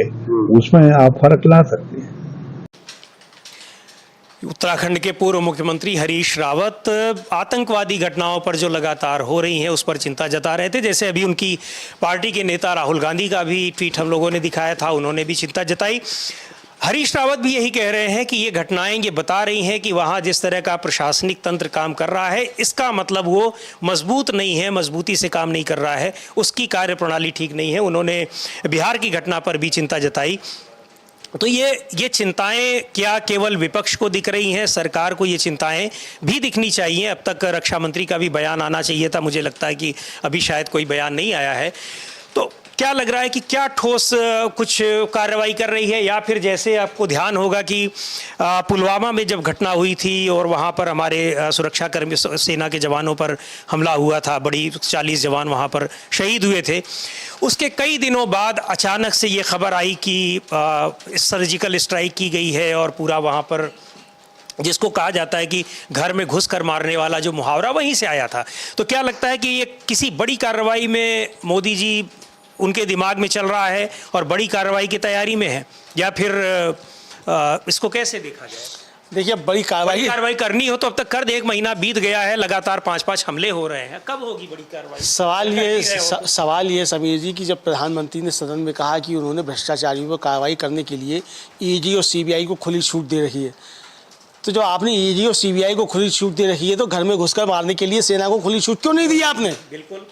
उसमें आप फर्क ला सकते हैं। उत्तराखंड के पूर्व मुख्यमंत्री हरीश रावत आतंकवादी घटनाओं पर जो लगातार हो रही हैं उस पर चिंता जता रहे थे। जैसे अभी उनकी पार्टी के नेता राहुल गांधी का भी ट्वीट हम लोगों ने दिखाया था, उन्होंने भी चिंता जताई। हरीश रावत भी यही कह रहे हैं कि ये घटनाएं ये बता रही हैं कि वहाँ जिस तरह का प्रशासनिक तंत्र काम कर रहा है, इसका मतलब वो मजबूत नहीं है, मजबूती से काम नहीं कर रहा है, उसकी कार्यप्रणाली ठीक नहीं है। उन्होंने बिहार की घटना पर भी चिंता जताई। तो ये चिंताएं क्या केवल विपक्ष को दिख रही हैं? सरकार को ये चिंताएं भी दिखनी चाहिए। अब तक रक्षा मंत्री का भी बयान आना चाहिए था, मुझे लगता है कि अभी शायद कोई बयान नहीं आया है। तो क्या लग रहा है कि क्या ठोस कुछ कार्रवाई कर रही है, या फिर जैसे आपको ध्यान होगा कि पुलवामा में जब घटना हुई थी और वहाँ पर हमारे सुरक्षाकर्मी सेना के जवानों पर हमला हुआ था, बड़ी 40 जवान वहाँ पर शहीद हुए थे, उसके कई दिनों बाद अचानक से ये खबर आई कि सर्जिकल स्ट्राइक की गई है और पूरा वहाँ पर जिसको कहा जाता है कि घर में घुस कर मारने वाला जो मुहावरा वहीं से आया था। तो क्या लगता है कि ये किसी बड़ी कार्रवाई में मोदी जी उनके दिमाग में चल रहा है और बड़ी कार्रवाई की तैयारी में है, या फिर इसको कैसे देखा जाए? देखिए, बड़ी कार्रवाई करनी हो तो अब तक कर दे, 1 महीना बीत गया है, लगातार 5-5 हमले हो रहे हैं, कब होगी बड़ी कार्रवाई? सवाल ये समीर जी कि जब प्रधानमंत्री ने सदन में कहा कि उन्होंने भ्रष्टाचारियों पर कार्रवाई करने के लिए ईडी और सीबीआई को खुली छूट दे रखी है, तो जो आपने ईडी और सीबीआई को खुली छूट दे रखी है, तो घर में घुसकर मारने के लिए सेना को खुली छूट क्यों नहीं दी आपने? बिल्कुल,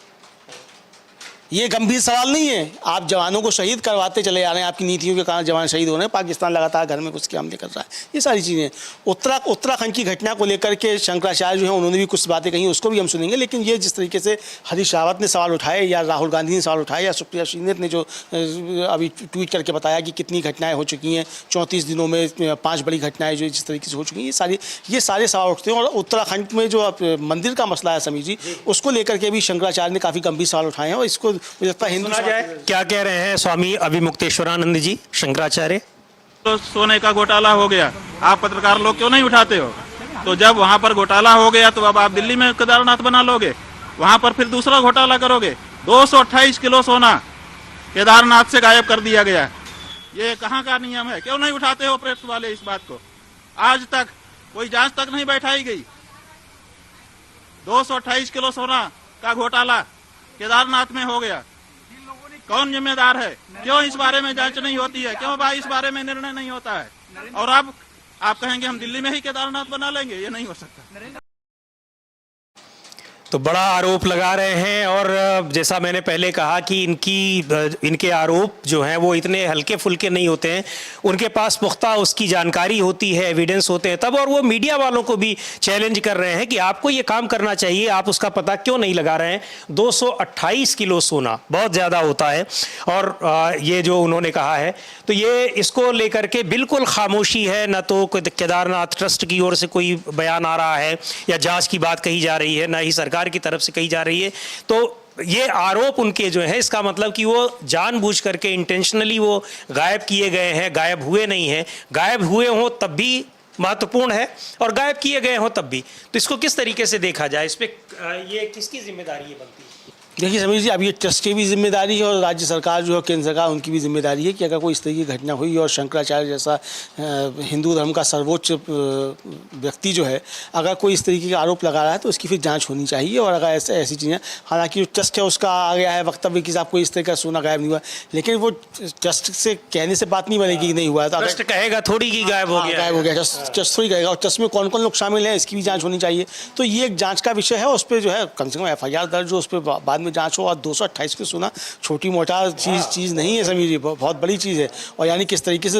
ये गंभीर सवाल नहीं है। आप जवानों को शहीद करवाते चले जा रहे हैं, आपकी नीतियों के कारण जवान शहीद हो रहे हैं, पाकिस्तान लगातार घर में घुस के हमले कर रहा है, ये सारी चीज़ें। उत्तराखंड की घटना को लेकर के शंकराचार्य जो है उन्होंने भी कुछ बातें कही, उसको भी हम सुनेंगे। लेकिन ये जिस तरीके से हरीश रावत ने सवाल उठाए, या राहुल गांधी ने सवाल उठाए, या सुप्रिया श्रीनेत ने जो अभी ट्वीट करके बताया कि कितनी घटनाएँ हो चुकी हैं 34 दिनों में, 5 बड़ी घटनाएँ जो जिस तरीके से हो चुकी हैं, ये सारे सवाल उठते हैं। और उत्तराखंड में जो मंदिर का मसला है समीर जी, उसको लेकर के भी शंकराचार्य ने काफ़ी गंभीर सवाल उठाए हैं, और इसको मुझे लगता है हिंदू क्या कह रहे हैं स्वामी अभिमुक्तेश्वरानंद जी शंकराचार्य? तो सोने का घोटाला हो गया, आप पत्रकार लोग क्यों नहीं उठाते हो? तो जब वहां पर घोटाला हो गया तो अब आप दिल्ली में केदारनाथ बना लोगे, वहां पर फिर दूसरा घोटाला करोगे। 228 किलो सोना केदारनाथ से गायब कर दिया गया, ये कहाँ का नियम है? क्यों नहीं उठाते हो प्रेस वाले इस बात को? आज तक कोई जांच तक नहीं बैठाई गई। 228 किलो सोना का घोटाला केदारनाथ में हो गया, कौन जिम्मेदार है? क्यों इस बारे में जांच नहीं होती है? क्यों भाई इस बारे में निर्णय नहीं होता है? और अब आप कहेंगे हम दिल्ली में ही केदारनाथ बना लेंगे, ये नहीं हो सकता। तो बड़ा आरोप लगा रहे हैं, और जैसा मैंने पहले कहा कि इनके आरोप जो हैं वो इतने हल्के फुल्के नहीं होते हैं, उनके पास पुख्ता उसकी जानकारी होती है, एविडेंस होते हैं तब। और वो मीडिया वालों को भी चैलेंज कर रहे हैं कि आपको ये काम करना चाहिए, आप उसका पता क्यों नहीं लगा रहे हैं? 228 किलो सोना बहुत ज़्यादा होता है, और ये जो उन्होंने कहा है, तो ये इसको लेकर के बिल्कुल खामोशी है। न तो केदारनाथ ट्रस्ट की ओर से कोई बयान आ रहा है या जाँच की बात कही जा रही है, न ही सरकार की तरफ से कही जा रही है। तो ये आरोप उनके जो है, इसका मतलब कि वो जानबूझ करके इंटेंशनली वो गायब किए गए हैं, गायब हुए नहीं हैं। गायब हुए हों तब भी महत्वपूर्ण है, और गायब किए गए हों तब भी। तो इसको किस तरीके से देखा जाए? इस पे ये किसकी जिम्मेदारी है बनती है? देखिए समीर जी, अब ये ट्रस्ट की भी जिम्मेदारी है और राज्य सरकार जो है, केंद्र सरकार, उनकी भी जिम्मेदारी है कि अगर कोई इस तरह की घटना हुई और शंकराचार्य जैसा हिंदू धर्म का सर्वोच्च व्यक्ति जो है, अगर कोई इस तरीके का आरोप लगा रहा है तो उसकी फिर जांच होनी चाहिए। और अगर ऐसी चीज़ें, हालांकि जो ट्रस्ट है उसका आ गया है वक्तव्य कि साहब कोई इस तरह का सोना गायब नहीं हुआ, लेकिन वो ट्रस्ट से कहने से बात नहीं बनेगी कि नहीं हुआ है। तो ट्रस्ट कहेगा थोड़ी कि गायब हो गया, ट्रस्ट थोड़ी कहेगा। और ट्रस्ट में कौन कौन लोग शामिल हैं इसकी भी जाँच होनी चाहिए। तो ये एक जाँच का विषय है, उस पर जो है कम से कम FIR दर्ज हो, उस पर बाद में जांच हो। और 228 की सोना छोटी मोटा चीज़ नहीं है समीर जी, बहुत बड़ी चीज़ है। और यानी किस तरीके से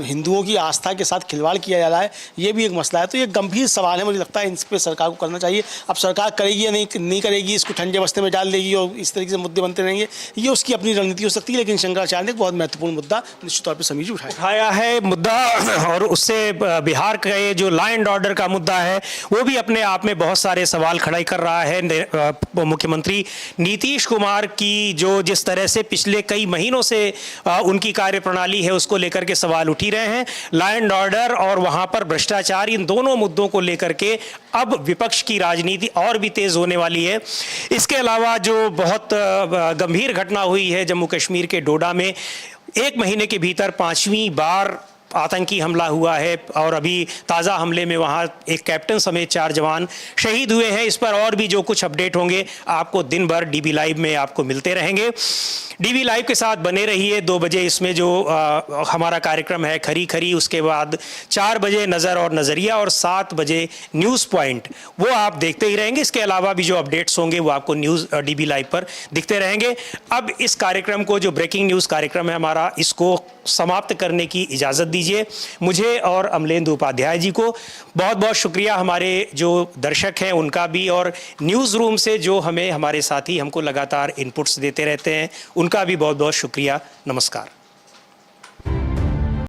हिंदुओं की आस्था के साथ खिलवाड़ किया जा रहा है, ये भी एक मसला है। तो ये गंभीर सवाल है, मुझे लगता है इन पर सरकार को करना चाहिए। अब सरकार करेगी या नहीं करेगी, इसको ठंडे बस्ते में डाल देगी और इस तरीके से मुद्दे बनते रहेंगे, ये उसकी अपनी रणनीति हो सकती है। लेकिन शंकराचार्य ने एक बहुत महत्वपूर्ण मुद्दा निश्चित तौर पर समीर जी उठाया है मुद्दा, और उससे बिहार का ये जो लॉ एंड ऑर्डर का मुद्दा है वो भी अपने आप में बहुत सारे सवाल खड़े कर रहा है। मुख्यमंत्री नीतीश कुमार की जो जिस तरह से पिछले कई महीनों से उनकी कार्यप्रणाली है उसको लेकर के सवाल उठ ही रहे हैं। लॉ एंड ऑर्डर और वहां पर भ्रष्टाचार, इन दोनों मुद्दों को लेकर के अब विपक्ष की राजनीति और भी तेज होने वाली है। इसके अलावा जो बहुत गंभीर घटना हुई है जम्मू कश्मीर के डोडा में, 1 महीने के भीतर 5वीं बार आतंकी हमला हुआ है और अभी ताज़ा हमले में वहाँ एक कैप्टन समेत 4 जवान शहीद हुए हैं। इस पर और भी जो कुछ अपडेट होंगे आपको दिन भर डीबी लाइव में आपको मिलते रहेंगे। डीबी लाइव के साथ बने रहिए। 2 बजे इसमें जो हमारा कार्यक्रम है खरी खरी, उसके बाद 4 बजे नज़र और नज़रिया और 7 बजे न्यूज़ पॉइंट, वो आप देखते ही रहेंगे। इसके अलावा भी जो अपडेट्स होंगे वो आपको न्यूज़ डीबी लाइव पर दिखते रहेंगे। अब इस कार्यक्रम को, जो ब्रेकिंग न्यूज़ कार्यक्रम है हमारा, इसको समाप्त करने की इजाज़त दीजिए मुझे और अमलेंदु उपाध्याय जी को। बहुत बहुत शुक्रिया हमारे जो दर्शक हैं उनका भी, और न्यूज़ रूम से जो हमें हमारे साथी हमको लगातार इनपुट्स देते रहते हैं उनका भी बहुत बहुत शुक्रिया। नमस्कार।